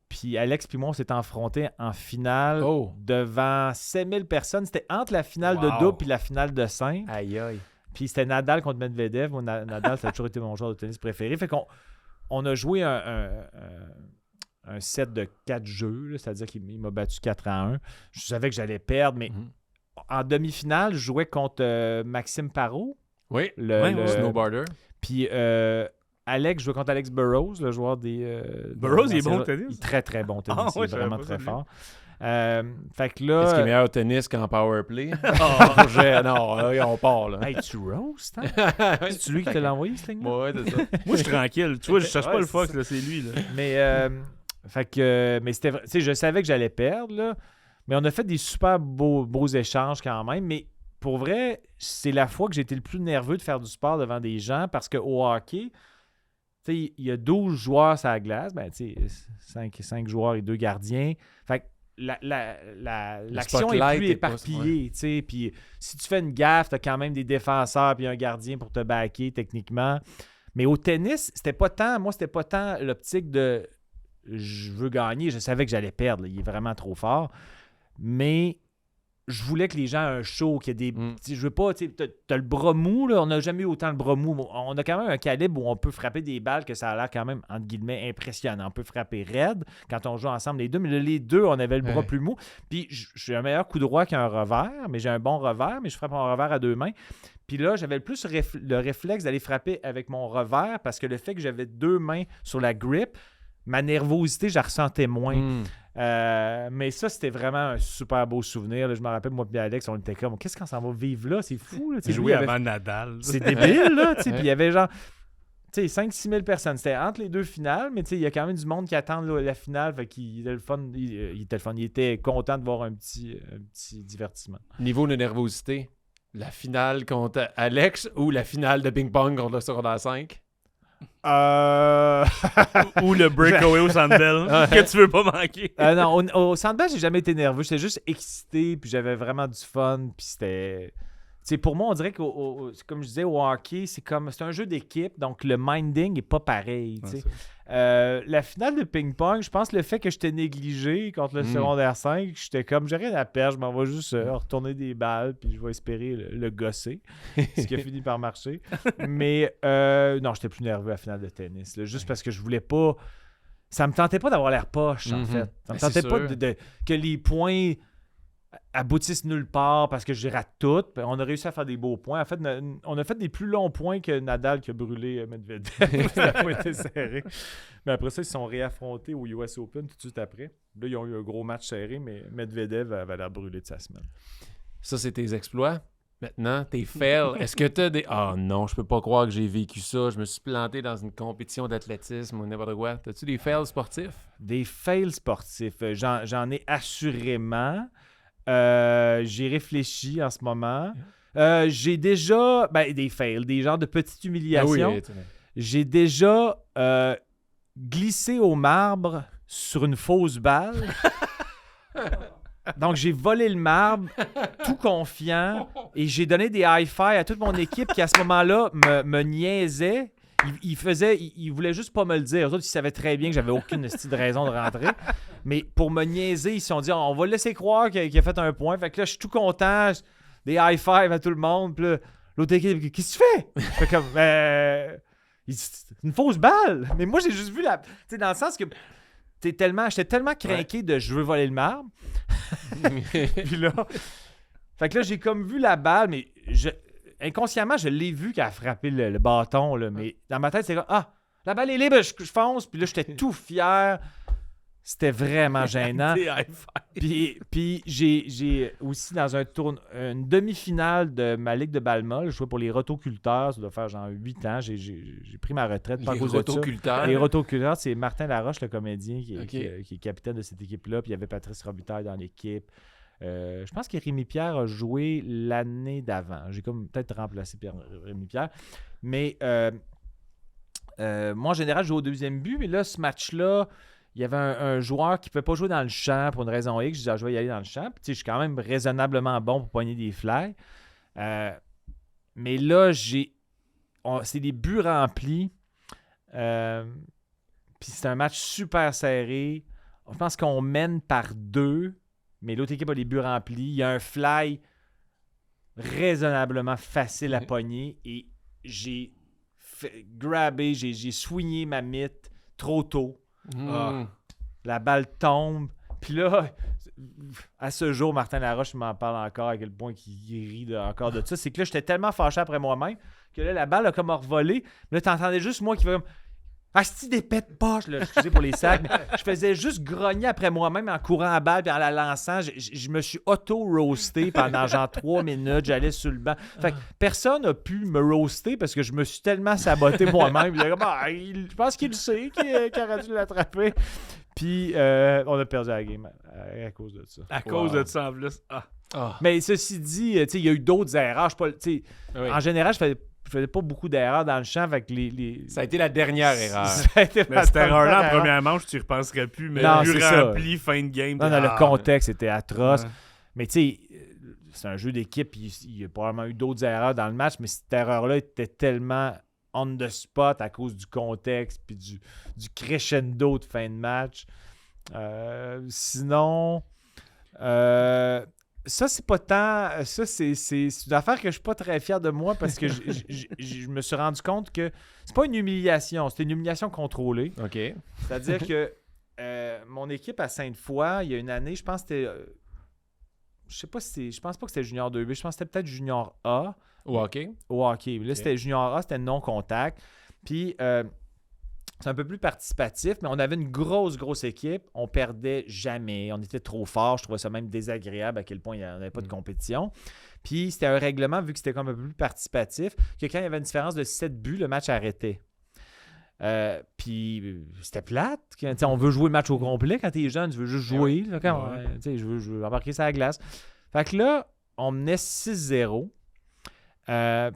Puis Alex puis moi, on s'est affrontés en finale devant 7000 personnes. C'était entre la finale de double et la finale de simple. Aïe, aïe. Puis c'était Nadal contre Medvedev. Nadal, ça a toujours été mon joueur de tennis préféré. Fait qu'on a joué un set de 4 jeux, là, c'est-à-dire qu'il m'a battu 4-1. Je savais que j'allais perdre, mais en demi-finale, je jouais contre Maxime Parot. Oui, le snowboarder. Puis Alex jouait contre Alex Burrows, le joueur des... Burrows, il est bon au tennis? Il est très, très bon au tennis. Il est vraiment très fort. Fait que Est-ce qu'il est là... meilleur au tennis qu'en powerplay? Non, on part, là. Hey, tu roast, hein? C'est lui qui te l'a envoyé, ce ligne-là? Ouais, c'est ça. Moi, je suis tranquille. Tu vois, je cherche pas le Fox, là, c'est lui. Là. Mais c'était... Tu sais, je savais que j'allais perdre, là. Mais on a fait des super beaux échanges quand même. Mais pour vrai, c'est la fois que j'ai été le plus nerveux de faire du sport devant des gens parce qu'au hockey... Il y a 12 joueurs sur la glace, 5 joueurs et 2 gardiens. Fait que l'action est plus éparpillée. Puis si tu fais une gaffe, tu as quand même des défenseurs et un gardien pour te backer techniquement. Mais au tennis, c'était pas tant l'optique de je veux gagner. Je savais que j'allais perdre. Là. Il est vraiment trop fort. Mais je voulais que les gens aient un show, qu'il y ait des... Je veux pas... T'as le bras mou, là. On n'a jamais eu autant le bras mou. On a quand même un calibre où on peut frapper des balles que ça a l'air quand même, entre guillemets, impressionnant. On peut frapper raide quand on joue ensemble les deux. Mais là, les deux, on avait le bras plus mou. Puis j'ai un meilleur coup droit qu'un revers, mais j'ai un bon revers, mais je frappe un revers à 2 mains. Puis là, j'avais le plus le réflexe d'aller frapper avec mon revers parce que le fait que j'avais 2 mains sur la grip, ma nervosité, je la ressentais moins. Mais ça, c'était vraiment un super beau souvenir. Là, je me rappelle, moi et Alex, on était comme, qu'est-ce qu'on s'en va vivre là? C'est fou. Là, jouer avant Nadal. C'est débile, là. Puis il y avait genre 5-6 000 personnes. C'était entre les 2 finales, mais il y a quand même du monde qui attend la finale. Fait qu'il était le fun. Il était le fun. Il était content de voir un petit divertissement. Niveau de nervosité, la finale contre Alex ou la finale de ping-pong contre le secondaire 5? Ou le breakaway au Sandbell que tu veux pas manquer. Non, au Sandbell, j'ai jamais été nerveux. J'étais juste excité, puis j'avais vraiment du fun, puis c'était... pour moi, on dirait que, comme je disais, au hockey, c'est un jeu d'équipe, donc le minding n'est pas pareil. La finale de ping-pong, je pense que le fait que j'étais négligé contre le secondaire 5, j'étais comme, j'ai rien à perdre, je m'en vais juste retourner des balles, puis je vais espérer le gosser, ce qui a fini par marcher. Mais non, j'étais plus nerveux à la finale de tennis, là, juste parce que je voulais pas... Ça me tentait pas d'avoir l'air poche, en fait. Ça me tentait pas que les points... aboutissent nulle part parce que je rate tout. On a réussi à faire des beaux points. En fait, on a fait des plus longs points que Nadal qui a brûlé Medvedev. Ça n'a pas été serré. Mais après ça, ils se sont réaffrontés au US Open tout de suite après. Là, ils ont eu un gros match serré, mais Medvedev avait l'air brûlé de sa semaine. Ça, c'est tes exploits. Maintenant, tes fails. Est-ce que tu as des... Ah non, je peux pas croire que j'ai vécu ça. Je me suis planté dans une compétition d'athlétisme ou n'importe quoi. As-tu des fails sportifs? Des fails sportifs. J'en ai assurément... j'ai réfléchi en ce moment. J'ai déjà des fails, des genres de petites humiliations. Oui, j'ai déjà glissé au marbre sur une fausse balle. Donc, j'ai volé le marbre, tout confiant, et j'ai donné des high-fives à toute mon équipe qui, à ce moment-là, me niaisait. Ils voulaient juste pas me le dire. Eux autres, ils savaient très bien que j'avais aucune de raison de rentrer. Mais pour me niaiser, ils se sont dit, on va le laisser croire qu'il a fait un point. Fait que là, je suis tout content. Des high-fives à tout le monde. Puis là, l'autre équipe, qu'est-ce que tu fais? Fait comme, c'est une fausse balle. Mais moi, j'ai juste vu la... Tu sais, dans le sens que j'étais tellement craqué de je veux voler le marbre. Puis là... Fait que là, j'ai comme vu la balle, mais inconsciemment, je l'ai vu qu'elle a frappé le bâton, là, mais dans ma tête, c'est comme « Ah, la balle est libre, je fonce! » Puis là, j'étais tout fier. C'était vraiment gênant. Puis j'ai aussi, dans une demi-finale de ma ligue de balle molle, je jouais pour les rotoculteurs, ça doit faire genre 8 ans. J'ai pris ma retraite. Les rotoculteurs? Les rotoculteurs, c'est Martin Laroche, le comédien, qui est capitaine de cette équipe-là. Puis il y avait Patrice Robitaille dans l'équipe. Je pense que Rémi Pierre a joué l'année d'avant. J'ai comme peut-être remplacé Rémi Pierre. Mais moi, en général, je joue au deuxième but, mais là, ce match-là, il y avait un joueur qui ne pouvait pas jouer dans le champ pour une raison X. Je disais, je vais y aller dans le champ. Puis, je suis quand même raisonnablement bon pour pogner des fly. Mais là, c'est des buts remplis. Puis c'est un match super serré. Je pense qu'on mène par 2, mais l'autre équipe a les buts remplis. Il y a un fly raisonnablement facile à pogner et j'ai grabé, j'ai swingé ma mythe trop tôt. La balle tombe. Puis là, à ce jour, Martin Laroche m'en parle encore à quel point il rit encore de ça. C'est que là, j'étais tellement fâché après moi-même que là, la balle a comme revolé. Mais là, t'entendais juste moi qui faisait comme asti d'épée de poche, là, excusez pour les sacs, mais je faisais juste grogner après moi-même en courant à balle et en la lançant. Je me suis auto-roasté pendant genre 3 minutes. J'allais sur le banc. Fait que personne n'a pu me roaster parce que je me suis tellement saboté moi-même. Je pense qu'il le sait qu'il aurait dû l'attraper. Puis on a perdu la game à cause de ça. À cause de ça en plus. Mais ceci dit, il y a eu d'autres erreurs. En général, je faisais pas beaucoup d'erreurs dans le champ avec Ça a été la dernière erreur. Mais cette erreur-là, en première manche, tu y repenserais plus. Mais plus rempli, fin de game. Non, le contexte était atroce. Ouais. Mais tu sais, c'est un jeu d'équipe. Il y a probablement eu d'autres erreurs dans le match, mais cette erreur-là était tellement on the spot à cause du contexte puis du crescendo de fin de match. Sinon... ça, c'est pas tant... Ça, c'est une affaire que je suis pas très fier de moi parce que je me suis rendu compte que c'est pas une humiliation, c'était une humiliation contrôlée. OK. C'est-à-dire que mon équipe à Sainte-Foy, il y a une année, je pense que c'était... je pense pas que c'était Junior 2B, je pense que c'était peut-être Junior A. Au hockey? Au hockey. Là, c'était Junior A, c'était non-contact. Puis... c'est un peu plus participatif, mais on avait une grosse équipe. On perdait jamais. On était trop fort. Je trouvais ça même désagréable à quel point il n'y avait pas de compétition. Puis c'était un règlement, vu que c'était comme un peu plus participatif, que quand il y avait une différence de 7 buts, le match arrêtait. Puis c'était plate. On veut jouer le match au complet. Quand tu es jeune, tu veux juste jouer. Je veux embarquer ça à la glace. Fait que là, on menait 6-0.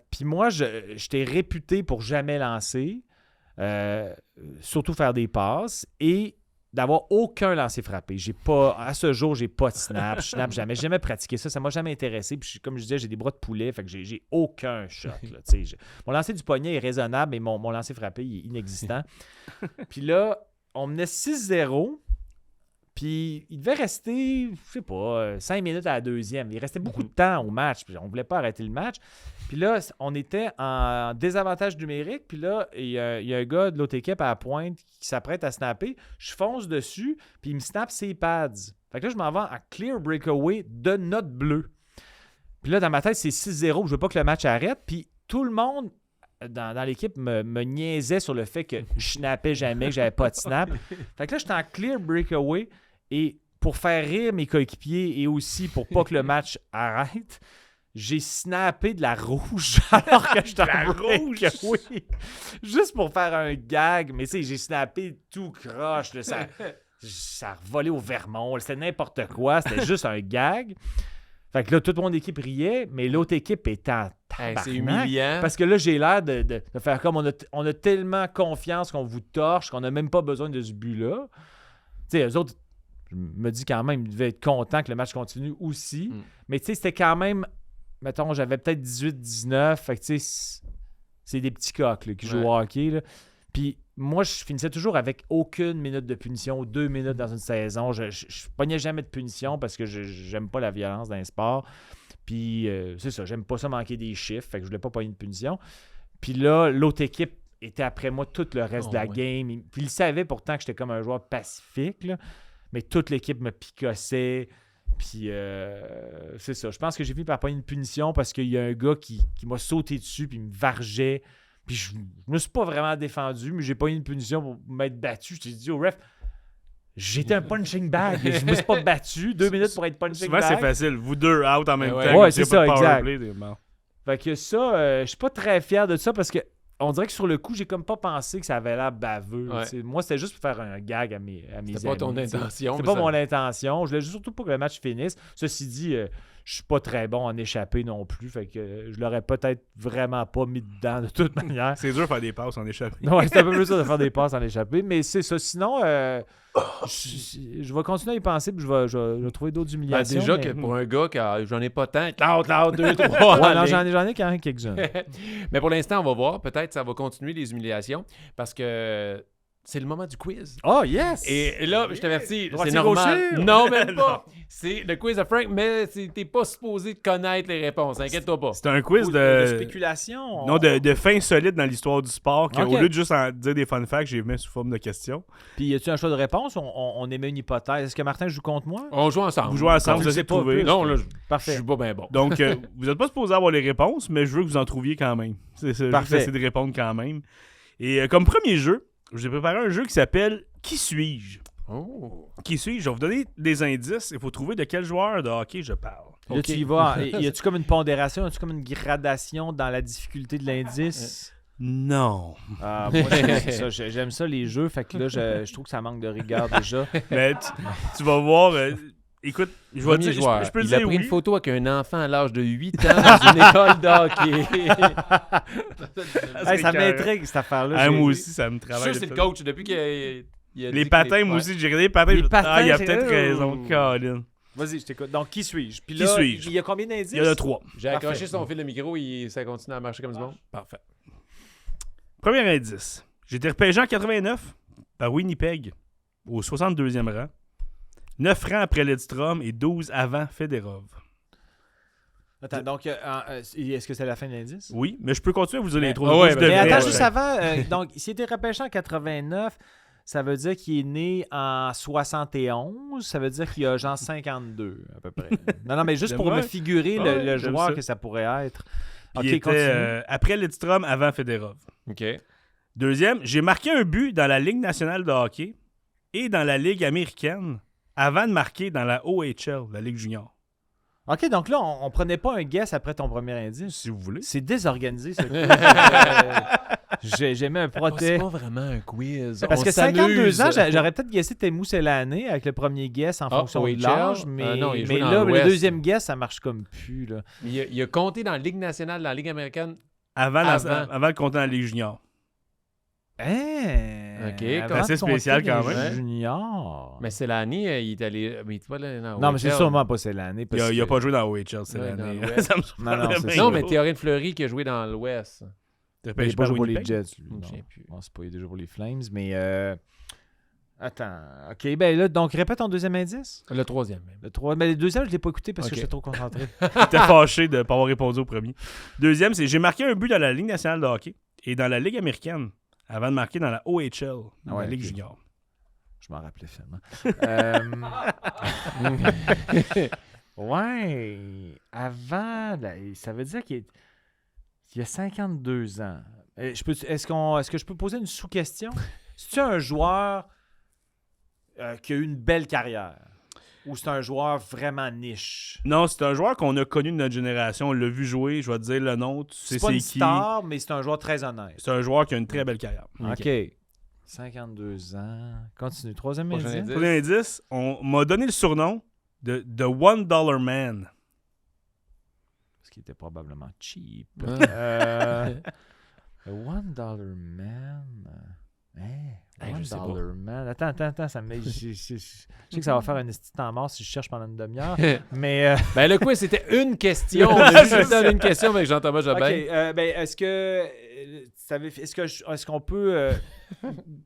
Puis moi, j'étais réputé pour jamais lancer. Surtout faire des passes et d'avoir aucun lancer frappé. À ce jour, j'ai pas de snap. Je snap jamais. J'ai jamais pratiqué ça. Ça m'a jamais intéressé. Puis comme je disais, j'ai des bras de poulet. Fait que j'ai aucun shot. Là, mon lancer du poignet est raisonnable, mais mon lancer frappé il est inexistant. Puis là, on menait 6-0. Puis il devait rester, je sais pas, 5 minutes à la deuxième. Il restait beaucoup de temps au match. Puis on voulait pas arrêter le match. Puis là, on était en désavantage numérique. Puis là, il y a un gars de l'autre équipe à la pointe qui s'apprête à snapper. Je fonce dessus, puis il me snappe ses pads. Fait que là, je m'en vais en clear breakaway de note bleue. Puis là, dans ma tête, c'est 6-0. Je veux pas que le match arrête. Puis tout le monde dans l'équipe me niaisait sur le fait que je snappais jamais, que j'avais pas de snap. Fait que là, j'étais en clear breakaway. Et pour faire rire mes coéquipiers et aussi pour pas que le match arrête, j'ai snappé de la rouge alors que j'étais en rouge. Oui. Juste pour faire un gag. Mais tu sais, j'ai snappé tout croche. Là, ça a revolé au Vermont. C'était n'importe quoi. C'était juste un gag. Fait que là, toute mon équipe riait, mais l'autre équipe était en tabarnak. C'est humiliant. Parce que là, j'ai l'air de faire comme on a tellement confiance qu'on vous torche qu'on n'a même pas besoin de ce but-là. Tu sais, eux autres, je me dis quand même, ils devaient être contents que le match continue aussi. Mais tu sais, c'était quand même, mettons, j'avais peut-être 18-19. Fait que tu sais, c'est des petits coqs là, qui jouent au hockey. Là. Puis moi, je finissais toujours avec aucune minute de punition ou 2 minutes dans une saison. Je pognais jamais de punition parce que j'aime pas la violence dans les sports. Puis c'est ça, j'aime pas ça manquer des chiffres. Fait que je voulais pas pogner de punition. Puis là, l'autre équipe était après moi tout le reste de la game. Puis ils savaient pourtant que j'étais comme un joueur pacifique, là. Mais toute l'équipe me picossait. Puis c'est ça. Je pense que j'ai fini par pogner une punition parce qu'il y a un gars qui m'a sauté dessus puis il me vargeait. Puis je me suis pas vraiment défendu, mais j'ai pogné une punition pour m'être battu. Je t'ai dit au ref, j'étais un punching bag. Je me suis pas battu. 2 minutes pour être punching bag. Souvent, c'est facile. Vous deux out en même temps. Ouais, c'est ça, exact. Bon. Fait que ça, je suis pas très fier de ça parce que on dirait que sur le coup, j'ai comme pas pensé que ça avait l'air baveux. Ouais. Moi, c'était juste pour faire un gag à mes amis. C'était pas ton intention. C'était pas mon intention. Je voulais surtout pas que le match finisse. Ceci dit, je suis pas très bon en échappé non plus. Fait que je l'aurais peut-être vraiment pas mis dedans de toute manière. C'est dur de faire des passes en échappé. Ouais, c'est un peu plus ça de faire des passes en échappé. Mais c'est ça. Sinon, je vais continuer à y penser puis je vais trouver d'autres humiliations. Déjà, mais... que pour un gars que j'en ai pas tant, Cloud, 2, 3. Ouais, non, j'en ai quand même quelques-uns. Mais pour l'instant, on va voir. Peut-être ça va continuer les humiliations parce que c'est le moment du quiz. Oh, yes! Et là, je t'avertis, c'est Droitier, normal. gaucher? Non, même pas. C'est le quiz à Frank, mais t'es pas supposé de connaître les réponses. Inquiète-toi pas. C'est un quiz de de... spéculation. Non, de fins solides dans l'histoire du sport. Ok. Au lieu de juste en dire des fun facts, j'ai mis sous forme de questions. Puis, y a-tu un choix de réponse? On émet une hypothèse. Est-ce que Martin joue contre moi? On joue ensemble. Vous jouez ensemble, je vous sais essayez de pas trouver. plus. Non, là, je Parfait. suis pas bien bon. Donc, vous n'êtes pas supposé avoir les réponses, mais je veux que vous en trouviez quand même. C'est Parfait. essayer de répondre quand même. Et comme premier jeu, j'ai préparé un jeu qui s'appelle « Qui suis-je » Oh. Qui suis-je? Je vais vous donner des indices. Il faut trouver de quel joueur de hockey je parle. Là, tu y vas. Y a-tu comme une pondération? Y a-tu comme une gradation dans la difficulté de l'indice? Non. Ah, moi, c'est ça. J'aime ça, les jeux. Fait que là, je trouve que ça manque de rigueur déjà. Mais tu vas voir... écoute, je vais Premier dire... joueur. Je peux Il a dire pris oui. une photo avec un enfant à l'âge de 8 ans dans une école de hockey. Hey, ça m'intrigue, cette affaire-là. Ah, J'ai- moi aussi, ça me Je suis travaille. sûr que c'est le coach depuis qu'il a Les dit que patins, moi ouais. aussi, j'ai regardé les patins. Les patins, Ah, il y a c'est- peut-être Oh. raison, Colin. Vas-y, je t'écoute. Donc, qui suis-je? Puis Qui là, suis-je? Il y a combien d'indices? Il y en a 3. J'ai accroché Parfait. son fil de micro et ça continue à marcher comme du monde. Parfait. Premier indice. J'ai été repêché en 89 par Winnipeg, au 62e rang. 9 rangs après Lidstrom et 12 avant Fedorov. Attends, donc, est-ce que c'est la fin de l'indice? Oui, mais je peux continuer à vous dire les Mais- trois. Ah ouais, Je mais Mais devrais, attends, ouais. juste avant, donc, s'il était repêché en 89, ça veut dire qu'il est né en 71, ça veut dire qu'il a genre 52, à peu près. Non, mais juste De pour moi? me figurer Ouais, le j'aime joueur ça. que ça pourrait être. Puis Ok, il était continue. après Lidstrom, avant Fedorov. OK. Deuxième, j'ai marqué un but dans la Ligue nationale de hockey et dans la Ligue américaine avant de marquer dans la OHL, la Ligue junior. OK, donc là, on prenait pas un guess après ton premier indice. Si vous voulez. C'est désorganisé, ce quiz. J'ai mis un Oh, proté. c'est pas vraiment un quiz. Parce On que 52 s'amuse. ans, j'aurais peut-être guessé Temu l'année avec le premier guess en fonction de OHL. l'âge, mais, Non, il mais jouait dans là, le l'Ouest. deuxième guess, ça marche comme plus. Là. Il a compté dans la Ligue nationale, dans la Ligue américaine. Avant de compter dans la Ligue junior. Hein? OK, Avant assez de compter spécial quand les même. juniors. Mais c'est l'année, il est allé. Mais il est pas allé dans Non, mais c'est OHL. sûrement pas c'est l'année. Il n'a pas joué dans la OHL cette Ouais, année. dans l'Ouest. Ça me Non, surprendrait c'est bien ça. Non, mais gros. Théorine Fleury qui a joué dans l'Ouest. T'as Il pas n'est pas joué pour les Winnipeg? Jets, lui. Je me Non, souviens plus. Non, c'est pas, il a déjà joué les Flames, mais... Attends, OK, ben là, donc répète ton deuxième indice. Le troisième même. Le 3. Mais le deuxième, je ne l'ai pas écouté parce Ok. que j'étais trop concentré. J'étais fâché de ne pas avoir répondu au premier. Deuxième, c'est j'ai marqué un but dans la Ligue nationale de hockey et dans la Ligue américaine avant de marquer dans la OHL, dans Ah ouais, la Ligue ok. junior. Je m'en rappelais finalement. Ouais, avant, là, ça veut dire qu'il y a 52 ans. Est-ce que je peux poser une sous-question? C'est-tu un joueur qui a eu une belle carrière? Ou c'est un joueur vraiment niche? Non, c'est un joueur qu'on a connu de notre génération. On l'a vu jouer, je vais te dire le nom, tu sais C'est pas c'est une qui. star, mais c'est un joueur très honnête. C'est un joueur qui a une très belle carrière. OK. 52 ans. Continue. Troisième Prochain indice. indice. Premier indice, on m'a donné le surnom de The $1 Man. Parce qu'il était probablement cheap. Ah. The $1 Man. Hein? Hey, je sais pas. $1 Man. Attends, ça me met. Je sais que ça va faire un esti de temps mort si je cherche pendant une demi-heure. Mais. Ben, le quiz, c'était une question. On a juste donné une question avec Jean-Thomas Jobin. OK. Ben, est-ce qu'on peut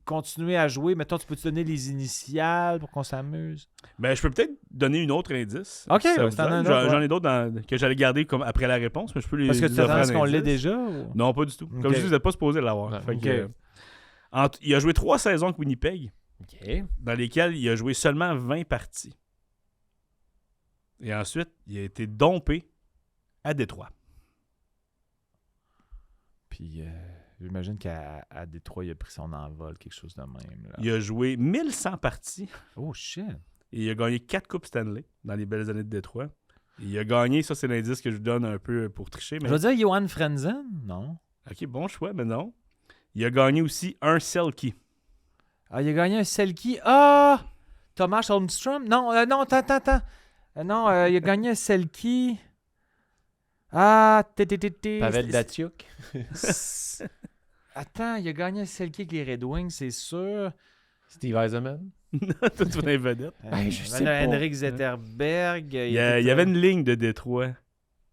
continuer à jouer? Mettons, tu peux te donner les initiales pour qu'on s'amuse? Ben, je peux peut-être donner une autre indice. OK, Ça ouais, vous c'est un aide? autre, J'en ouais. ai d'autres que j'allais garder comme après la réponse, mais je peux les Parce que tu les offrir t'attends à ce un qu'on l'ait indice. déjà? Ou... Non, pas du tout. Comme Ok. je dis, vous n'êtes pas supposé l'avoir. Ouais, Fait que, ok. il a joué 3 saisons avec Winnipeg, OK. dans lesquelles il a joué seulement 20 parties. Et ensuite, il a été dompé à Détroit. Puis, j'imagine qu'à Détroit, il a pris son envol, quelque chose de même. Là. Il a joué 1100 parties Oh, shit. et il a gagné 4 Coupes Stanley dans les belles années de Détroit. Et il a gagné, ça c'est l'indice que je vous donne un peu pour tricher. Mais... Je veux dire Johan Frenzen? Non. Ok, bon choix, mais non. Il a gagné aussi un Selkie. Ah, il a gagné un Selkie. Ah! Thomas Holmstrom? Non, non, attends. Non, il a gagné un Selkie. Ah, Pavel Datsyuk. Attends, il a gagné un Selkie avec les Red Wings, c'est sûr. Steve Eisenman. Toi, tu vois les vedettes. Je sais pas. Henrik Zetterberg. Il y avait une ligne de Détroit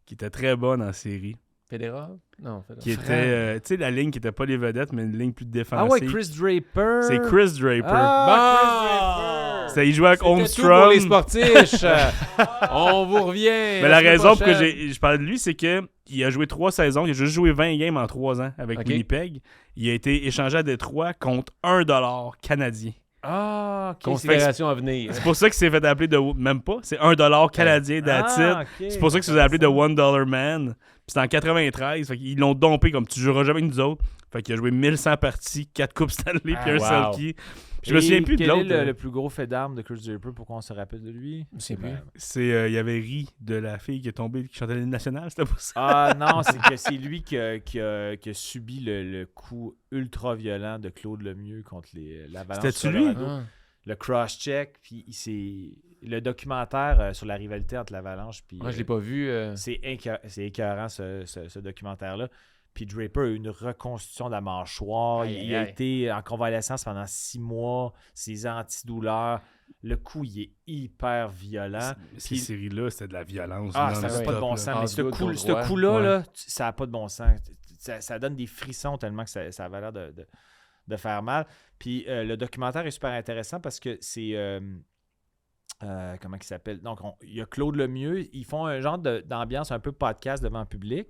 qui était très bonne en série. Fédéral? Non, Fédéral. Qui était, tu sais, la ligne qui était pas les vedettes, mais une ligne plus défensive. Ah ouais, Chris Draper. C'est Chris Draper. Ah, Chris Draper. Il jouait avec C'était tout Holmstrom. pour les sportiches. On vous revient. Mais la raison pour que je parle de lui, c'est que il a joué 3 saisons. Il a juste joué 20 games en 3 ans avec Winnipeg. Il a été échangé à Détroit contre $1 canadien. Ah, ok. Considération à venir. C'est pour ça qu'il s'est fait appeler de... Même pas. C'est $1 canadien that's it. Ok. C'est pour ça qu'il s'est appelé de $1 Man. Puis c'était en 93. Fait qu'ils l'ont dompé comme tu joueras jamais avec nous autres. Fait qu'il a joué 1100 parties, 4 Coupes Stanley, puis un Selkie. Puis je me souviens plus de l'autre. Quel est le plus gros fait d'armes de Chris Draper? Pourquoi on se rappelle de lui? C'est plus. C'est il y avait Ri de la fille qui est tombée, qui chantait l'hymne national, c'était pour ça. Ah non, c'est lui qui a subi le coup ultra violent de Claude Lemieux contre l'Avalanche. C'était-tu lui? Le cross-check, puis le documentaire sur la rivalité entre l'Avalanche puis... Moi, je l'ai pas vu. C'est écœurant, ce documentaire-là. Puis Draper a eu une reconstitution de la mâchoire. Il a été en convalescence pendant 6 mois. Ses antidouleurs. Le coup, il est hyper violent. Ces séries-là, c'était de la violence. Ah, ça n'a pas de bon sens. Mais ce coup-là, là, ça n'a pas de bon sens. Ça donne des frissons tellement que ça avait l'air de faire mal. Puis le documentaire est super intéressant parce que c'est... comment il s'appelle? Donc, il y a Claude Lemieux. Ils font un genre d'ambiance un peu podcast devant le public.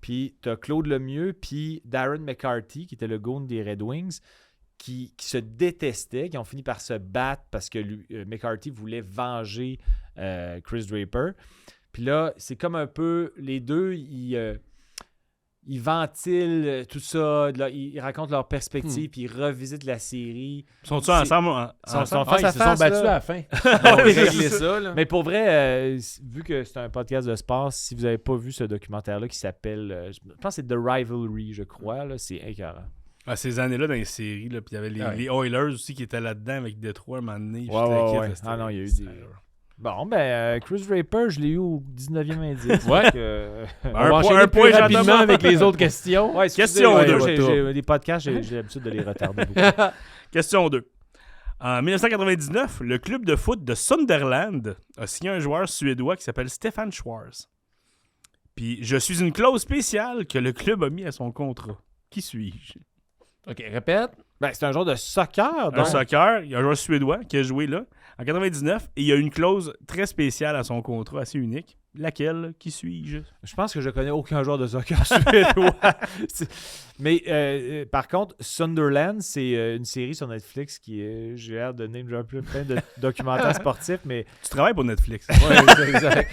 Puis tu as Claude Lemieux puis Darren McCarthy, qui était le goon des Red Wings, qui se détestaient, qui ont fini par se battre parce que McCarthy voulait venger Chris Draper. Puis là, c'est comme un peu... Les deux, ils ventilent tout ça, ils racontent leur perspective, puis ils revisitent la série. Sont-ils ensemble? Ils se sont battus à la fin. Ils ont réglé ça. Là. Mais pour vrai, vu que c'est un podcast de sport, si vous n'avez pas vu ce documentaire-là qui s'appelle, je pense que c'est The Rivalry, je crois, là, c'est écœurant. Ah, ces années-là, dans les séries, puis il y avait les Oilers aussi qui étaient là-dedans avec Détroit à un moment donné. Ouais. Ah non, il y a eu des... Bon, Chris Draper, je l'ai eu au 19e indice. Ouais. Un point point rapidement avec les autres questions. Ouais, Question 2. J'ai des podcasts, j'ai l'habitude de les retarder beaucoup. Question 2. En 1999, le club de foot de Sunderland a signé un joueur suédois qui s'appelle Stefan Schwarz. Puis, je suis une clause spéciale que le club a mis à son contrat. Qui suis-je? OK, répète. C'est un joueur de soccer. Donc. Un soccer, il y a un joueur suédois qui a joué là en 99 et il y a une clause très spéciale à son contrat, assez unique. Laquelle? Qui suis-je? Je pense que je connais aucun joueur de soccer suédois. Mais par contre, Sunderland, c'est une série sur Netflix qui est... J'ai hâte de name dropper plein de documentaires sportifs, mais... Tu travailles pour Netflix. Ouais, exact.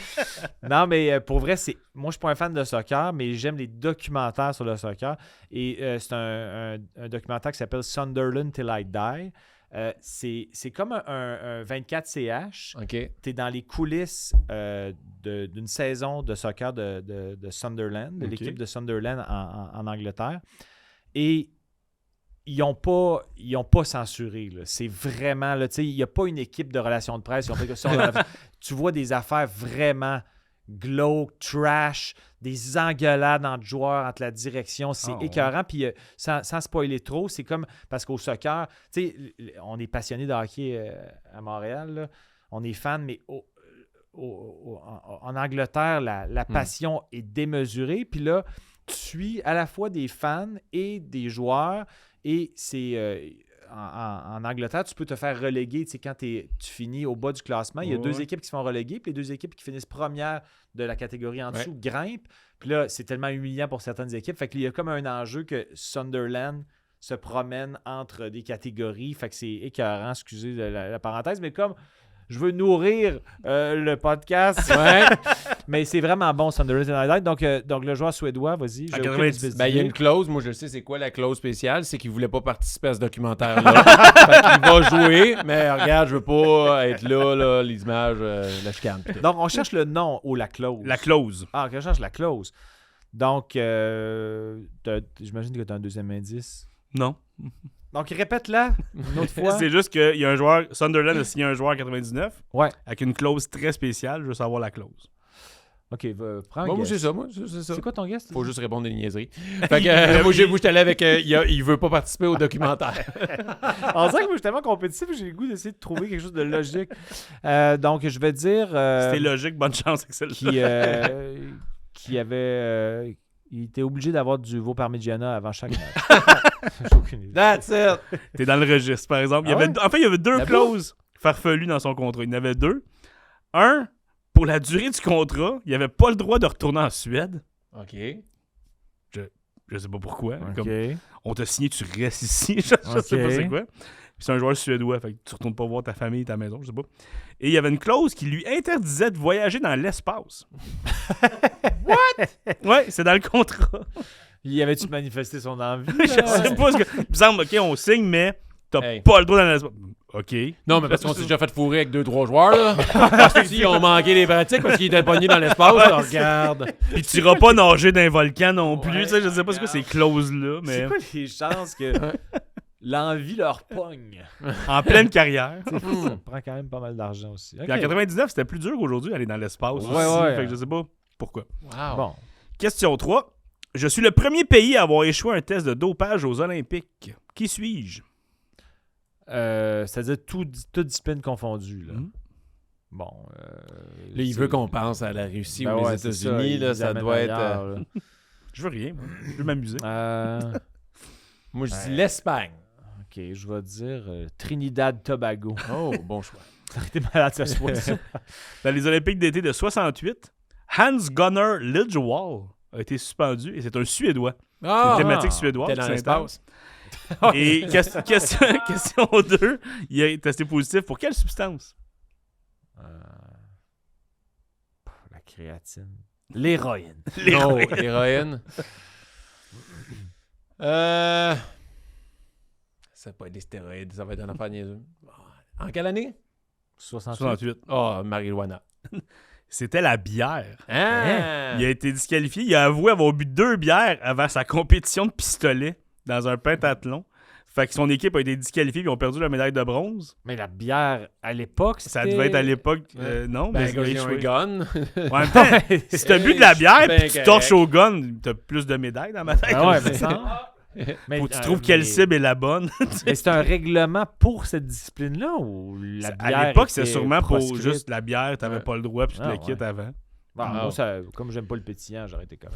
Non, mais pour vrai, moi, je suis pas un fan de soccer, mais j'aime les documentaires sur le soccer. Et c'est un documentaire qui s'appelle Sunderland Till I Die. C'est comme un 24CH. OK. Tu es dans les coulisses d'une saison de soccer de Sunderland, de l'équipe de Sunderland en Angleterre. Et ils n'ont pas censuré. Là. C'est vraiment... Il n'y a pas une équipe de relations de presse. Tu vois des affaires vraiment glauques, trash, des engueulades entre joueurs, entre la direction. C'est écœurant. Puis sans spoiler trop, c'est comme... Parce qu'au soccer, on est passionné de hockey à Montréal. Là. On est fan, mais en Angleterre, la passion est démesurée. Puis là, tu suis à la fois des fans et des joueurs. Et c'est... En Angleterre, tu peux te faire reléguer. Quand tu finis au bas du classement, il y a 2 équipes qui se font reléguer, puis les 2 équipes qui finissent première de la catégorie en dessous grimpent. Puis là, c'est tellement humiliant pour certaines équipes. Fait qu'il y a comme un enjeu que Sunderland se promène entre des catégories. Fait que c'est écœurant, excusez la parenthèse, mais comme je veux nourrir le podcast, mais c'est vraiment bon, Sunderland. Donc le joueur suédois, vas-y. Il y a une clause, moi je sais c'est quoi la clause spéciale, c'est qu'il voulait pas participer à ce documentaire-là. Fait qu'il va jouer, mais regarde, je veux pas être là les images, la chicane. Donc on cherche le nom ou la clause. La clause. Ah, on cherche la clause. Donc, j'imagine que tu as un deuxième indice. Non. Donc, répète-la une autre fois. C'est juste qu'il y a un joueur, Sunderland a signé un joueur en 99 Ouais. avec une clause très spéciale. Je veux savoir la clause. OK, prends un Moi, guess. c'est ça. Moi, c'est ça. C'est quoi ton guess? Faut juste répondre des niaiseries. Fait que, moi, j'étais allé avec... il veut pas participer au documentaire. On dirait que moi, je suis tellement compétitif que j'ai le goût d'essayer de trouver quelque chose de logique. Donc, je vais dire... C'était logique, bonne chance avec celle-là. qui avait... il était obligé d'avoir du veau parmigiana avant chaque match. J'ai aucune idée. That's it! T'es dans le registre, par exemple. Ah ouais? En fait, il y avait deux La clauses farfelues dans son contrat. Il y en avait deux. Un, pour la durée du contrat, il n'avait pas le droit de retourner en Suède. OK. Je sais pas pourquoi. OK. Comme, on t'a signé, tu restes ici. Je sais pas c'est quoi. Puis c'est un joueur suédois, fait que tu retournes pas voir ta famille, ta maison, je sais pas. Et il y avait une clause qui lui interdisait de voyager dans l'espace. What? Ouais, c'est dans le contrat. Y avait-tu manifesté son envie? Je sais pas. Il me semble, OK, on signe, mais t'as Hey. pas le droit dans l'espace. OK. Non, mais parce qu'on s'est déjà fait fourrer avec 2-3 joueurs, là. Parce que s'ils ont manqué les pratiques parce qu'ils étaient pognés dans l'espace, là, regarde. Puis tu iras pas nager dans un volcan non plus. Ouais, Tu sais, je sais pas ce que ces clauses-là, mais C'est quoi les chances que l'envie leur pogne? en pleine carrière. Ça prend quand même pas mal d'argent aussi. Puis en 99, c'était plus dur qu'aujourd'hui d'aller dans l'espace. Ouais, aussi. ouais. Fait que je sais pas pourquoi. Wow. Bon. Question 3. Je suis le premier pays à avoir échoué un test de dopage aux Olympiques. Qui suis-je? C'est-à-dire toute discipline confondue. Là. Bon. Là, il veut qu'on pense à la Russie ou les c'est États-Unis. Là, ils ça amènent doit être... ailleurs, là. Je veux rien. Moi. Je veux m'amuser. Moi, je dis l'Espagne. OK, je vais dire Trinidad-Tobago. Oh, bon choix. T'es malade, ça se voit ça. Dans les Olympiques d'été de 68, Hans-Gunnar Lidjewall a été suspendu et c'est un Suédois. Ah! Une thématique suédoise. T'es dans qui l'espace. Et question 2, il a testé positif pour quelle substance? La créatine. L'héroïne. Non, l'héroïne. Ça va pas être des stéroïdes, ça va être un affaire niaiseux. En quelle année? 68. Oh, marijuana. C'était la bière. Ah! Il a été disqualifié. Il a avoué avoir bu 2 bières avant sa compétition de pistolet dans un pentathlon. Fait que son équipe a été disqualifiée et ils ont perdu la médaille de bronze. Mais la bière, à l'époque, Ça devait être à l'époque... non, mais Ben, quand il ils a ont un échoué. gun. En même temps, si t'as bu de la bière Ben puis tu correct. torches au gun, t'as plus de médailles dans ma tête. Ah ouais, mais ça... Faut que tu trouves quelle cible est la bonne. Mais c'est un règlement pour cette discipline-là ou la bière À l'époque, était c'était sûrement pour proscrite? juste la bière, t'avais Ouais. pas le droit puis tu Ah, le quittes ouais. avant. Bon, Ah. moi, comme j'aime pas le pétillant, j'aurais été comme...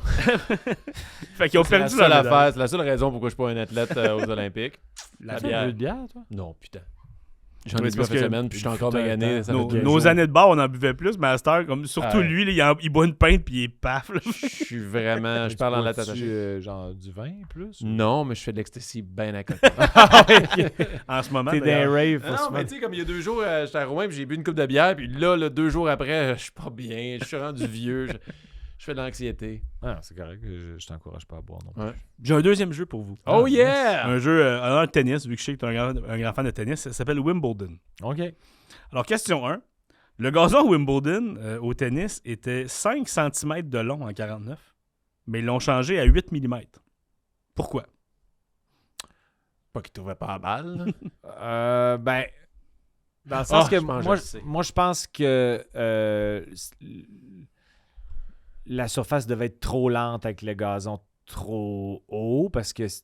Fait qu'ils ont C'est la perdu seule la médaille. affaire, c'est la seule raison pourquoi je suis pas un athlète aux Olympiques. La Tu as bière. bu de bière, toi? Non, putain. J'en Ouais, ai c'est bu parce cette que semaine, puis je suis encore putain, magané. Ça fait Nos, deux nos jours. années de bar, on en buvait plus, mais à cette heure, comme, surtout Ouais. lui, là, il boit une pinte puis il est paf. Là. Je suis vraiment... Je parle en la tête attachée. Genre du vin, plus? Non, mais je fais de l'ecstasy bien à côté. En ce moment, T'es dans d'ailleurs. les raves, Non, forcément. mais tu sais, comme il y a 2 jours, j'étais à Rouen, puis j'ai bu une coupe de bière, puis là, 2 jours après, je suis pas bien, je suis rendu vieux, je fais de l'anxiété. Ah, c'est correct, je t'encourage pas à boire non plus. Ouais. J'ai un deuxième jeu pour vous. Oh yeah! Un jeu de tennis, vu que je sais que tu es un grand fan de tennis, ça s'appelle Wimbledon. OK. Alors, question 1. Le gazon à Wimbledon au tennis était 5 cm de long en 49, mais ils l'ont changé à 8 mm. Pourquoi? Pas qu'il trouvait pas la balle. Ben, dans le sens que je pense que je le sais. moi, je pense que la surface devait être trop lente avec le gazon trop haut parce que Ça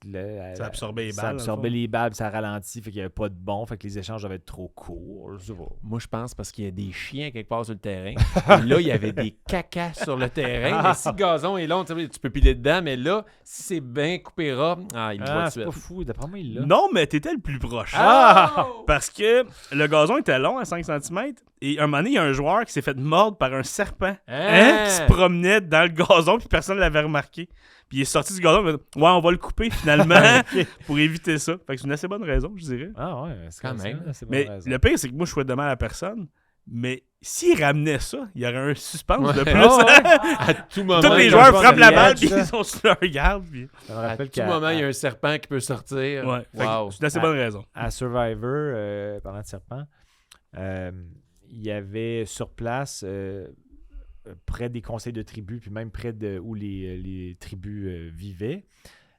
absorbait les ça balles, absorbait dans le les balles, ça ralentit, fait qu'il n'y avait pas de bon, fait que les échanges devaient être trop courts. Je sais pas. Moi, je pense parce qu'il y a des chiens quelque part sur le terrain. Et là, il y avait des cacas sur le terrain. Mais si le gazon est long, tu peux piler dedans. Mais là, si c'est bien coupé ras, il le voit tout de C'est suite. pas fou, d'après moi, il l'a. Non, mais t'étais le plus proche. Ah! Parce que le gazon était long à 5 cm et un moment donné, il y a un joueur qui s'est fait mordre par un serpent Hein? qui se promenait dans le gazon puis personne ne l'avait remarqué. Puis il est sorti du gazon, il a dit, ouais, on va le couper finalement pour éviter ça. Fait que c'est une assez bonne raison, je dirais. Ah ouais, c'est Quand même. Mais le pire, c'est que moi, je souhaite de mal à la personne. Mais s'il ramenait ça, il y aurait un suspense de Ouais. plus. À tout moment, Tous les il y a un joueurs joueur frappent de la liège. balle puis ils sont sur leur garde. Puis... Ça me À rappelle tout moment, il y a un serpent qui peut sortir. Ouais. Fait que Wow. c'est une assez bonne raison. à Survivor, parlant de serpent, il y avait sur place, près des conseils de tribus, puis même près de où les tribus vivaient,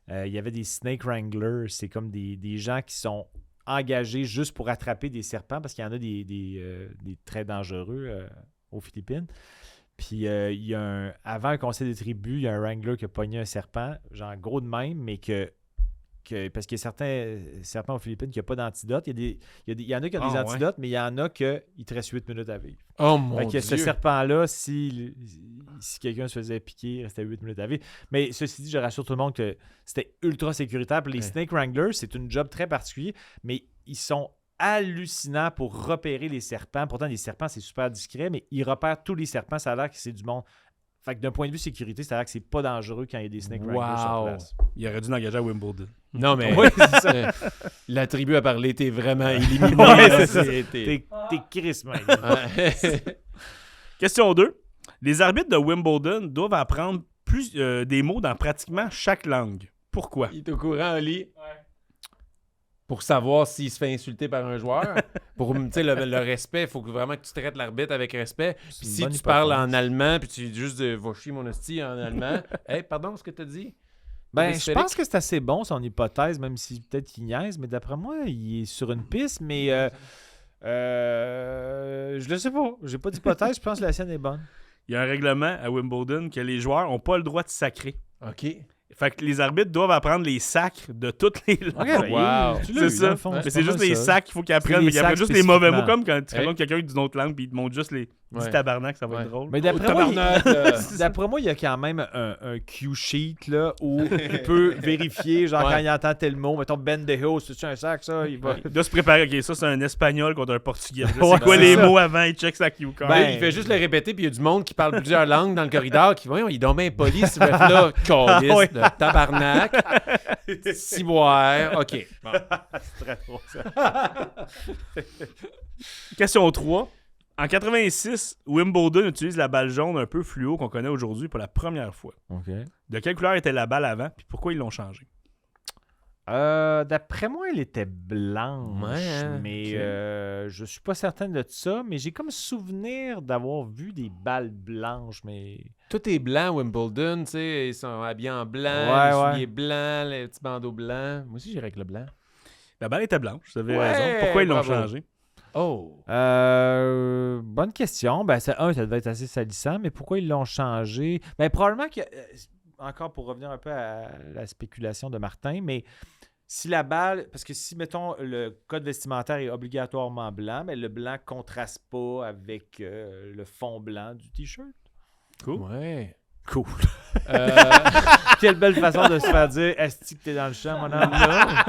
il y avait des snake wranglers. C'est comme des gens qui sont engagés juste pour attraper des serpents parce qu'il y en a des très dangereux aux Philippines. Puis avant un conseil des tribus, il y a un wrangler qui a pogné un serpent, genre gros de même, mais parce qu'il y a certains serpents aux Philippines qui n'ont pas d'antidote. Il y en a qui ont des antidotes, mais il y en a qui te restent 8 minutes à vivre. Oh mon Fait que Dieu! ce serpent-là, si quelqu'un se faisait piquer, il restait 8 minutes à vivre. Mais ceci dit, je rassure tout le monde que c'était ultra sécuritaire. Puis les snake wranglers, c'est une job très particulier, mais ils sont hallucinants pour repérer les serpents. Pourtant, les serpents, c'est super discret, mais ils repèrent tous les serpents. Ça a l'air que c'est du monde. Fait que d'un point de vue sécurité, ça a l'air que c'est pas dangereux quand il y a des snake wranglers sur place. Il aurait dû l'engager à Wimbledon. Non, mais Oui, c'est ça. la tribu a parlé, t'es vraiment éliminé. Ouais, là, c'est ça. t'es- T'es Chris, man. Ouais. Question 2. Les arbitres de Wimbledon doivent apprendre des mots dans pratiquement chaque langue. Pourquoi? Il est au courant, Oli. Pour savoir s'il se fait insulter par un joueur. Pour le respect, il faut vraiment que tu traites l'arbitre avec respect. Puis si tu parles en allemand, puis tu dis juste « va chier mon hostie » en allemand. Hey, pardon, ce que t'as dit? Ben, je pense que c'est assez bon son hypothèse, même si peut-être qu'il niaise, mais d'après moi, il est sur une piste, mais je le sais pas. J'ai pas d'hypothèse, je pense que la sienne est bonne. Il y a un règlement à Wimbledon que les joueurs n'ont pas le droit de sacrer. OK. Fait que les arbitres doivent apprendre les sacres de toutes les langues. Wow. C'est ça. Mais c'est juste les sacs qu'il faut qu'ils apprennent. C'est Mais les ils apprennent sacs juste les mauvais mots, spécifiquement. comme quand tu Hey. rencontres quelqu'un d'une autre langue puis ils te montrent juste les Ouais. du tabarnak, ça va Ouais. être drôle. Mais Oh, d'après moi, tabarnak, là. d'après moi, il y a quand même un cue sheet là, où il peut vérifier, genre Ouais. quand il entend tel mot, mettons Ben de Hill, c'est-tu un sac, ça? Il va... Il doit se préparer. OK, ça, c'est un espagnol contre un portugais. Là, Ouais, c'est quoi c'est les ça. mots avant? Il check sa cue card. Là, il fait juste le répéter, puis il y a du monde qui parle plusieurs langues dans le corridor qui voyons, il est donc bien poli, ce ref-là. Calice Ouais. de tabarnak. Ciboire. OK. Bon. C'est très drôle, ça. Question 3. En 86, Wimbledon utilise la balle jaune un peu fluo qu'on connaît aujourd'hui pour la première fois. OK. De quelle couleur était la balle avant, puis pourquoi ils l'ont changée? D'après moi, elle était blanche, Ouais, hein, mais ok. je suis pas certain de ça, mais j'ai comme souvenir d'avoir vu des balles blanches, mais... Tout est blanc, Wimbledon, tu sais, ils sont habillés en blanc, Ouais, les ouais. souliers blancs, les petits bandeaux blancs. Moi aussi, j'irais avec le blanc. La balle était blanche, vous avez Ouais, raison. Pourquoi ils l'ont bravo. changée? Oh! Bonne question. Ben, ça devait être assez salissant, mais pourquoi ils l'ont changé? Ben, probablement que... encore pour revenir un peu à la spéculation de Martin, mais si la balle... Parce que si, mettons, le code vestimentaire est obligatoirement blanc, mais le blanc contraste pas avec le fond blanc du T-shirt. Cool. Ouais. Cool. Euh, Quelle belle façon de se faire dire « Esti que t'es dans le champ, mon homme, là? »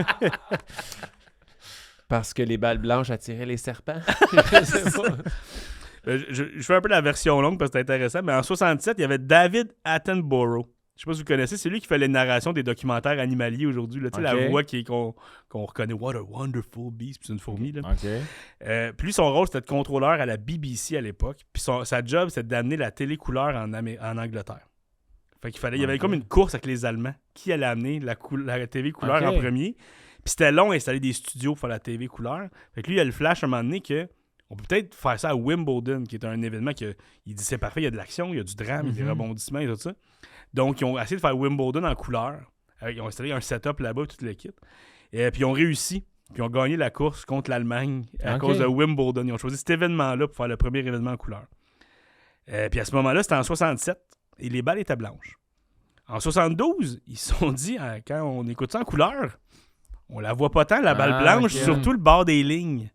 parce que les balles blanches attiraient les serpents. Je sais pas. Je fais un peu la version longue parce que c'est intéressant, mais en 67, il y avait David Attenborough. Je sais pas si vous connaissez, c'est lui qui fait les narrations des documentaires animaliers aujourd'hui. Là, tu sais, Ok. la voix qu'on reconnaît, What a Wonderful Beast, puis c'est une fourmi. Là. OK. Puis lui, son rôle, c'était de contrôleur à la BBC à l'époque. Puis sa job, c'était d'amener la télécouleur en Angleterre. Fait il y avait Ok. comme une course avec les Allemands. Qui allait amener la TV couleur Ok. en premier? Puis c'était long d'installer des studios pour faire la TV couleur. Fait que lui, il a le flash à un moment donné que on peut peut-être faire ça à Wimbledon, qui est un événement que il dit c'est parfait, il y a de l'action, il y a du drame, il y a des rebondissements et tout ça. Donc, ils ont essayé de faire Wimbledon en couleur. Ils ont installé un setup là-bas, toute l'équipe. Et puis, ils ont réussi. Puis, ils ont gagné la course contre l'Allemagne à Ok. cause de Wimbledon. Ils ont choisi cet événement-là pour faire le premier événement en couleur. Puis, à ce moment-là, c'était en 67 et les balles étaient blanches. En 72, ils se sont dit, quand on écoute ça en couleur, on la voit pas tant, la balle blanche, ok. surtout le bord des lignes.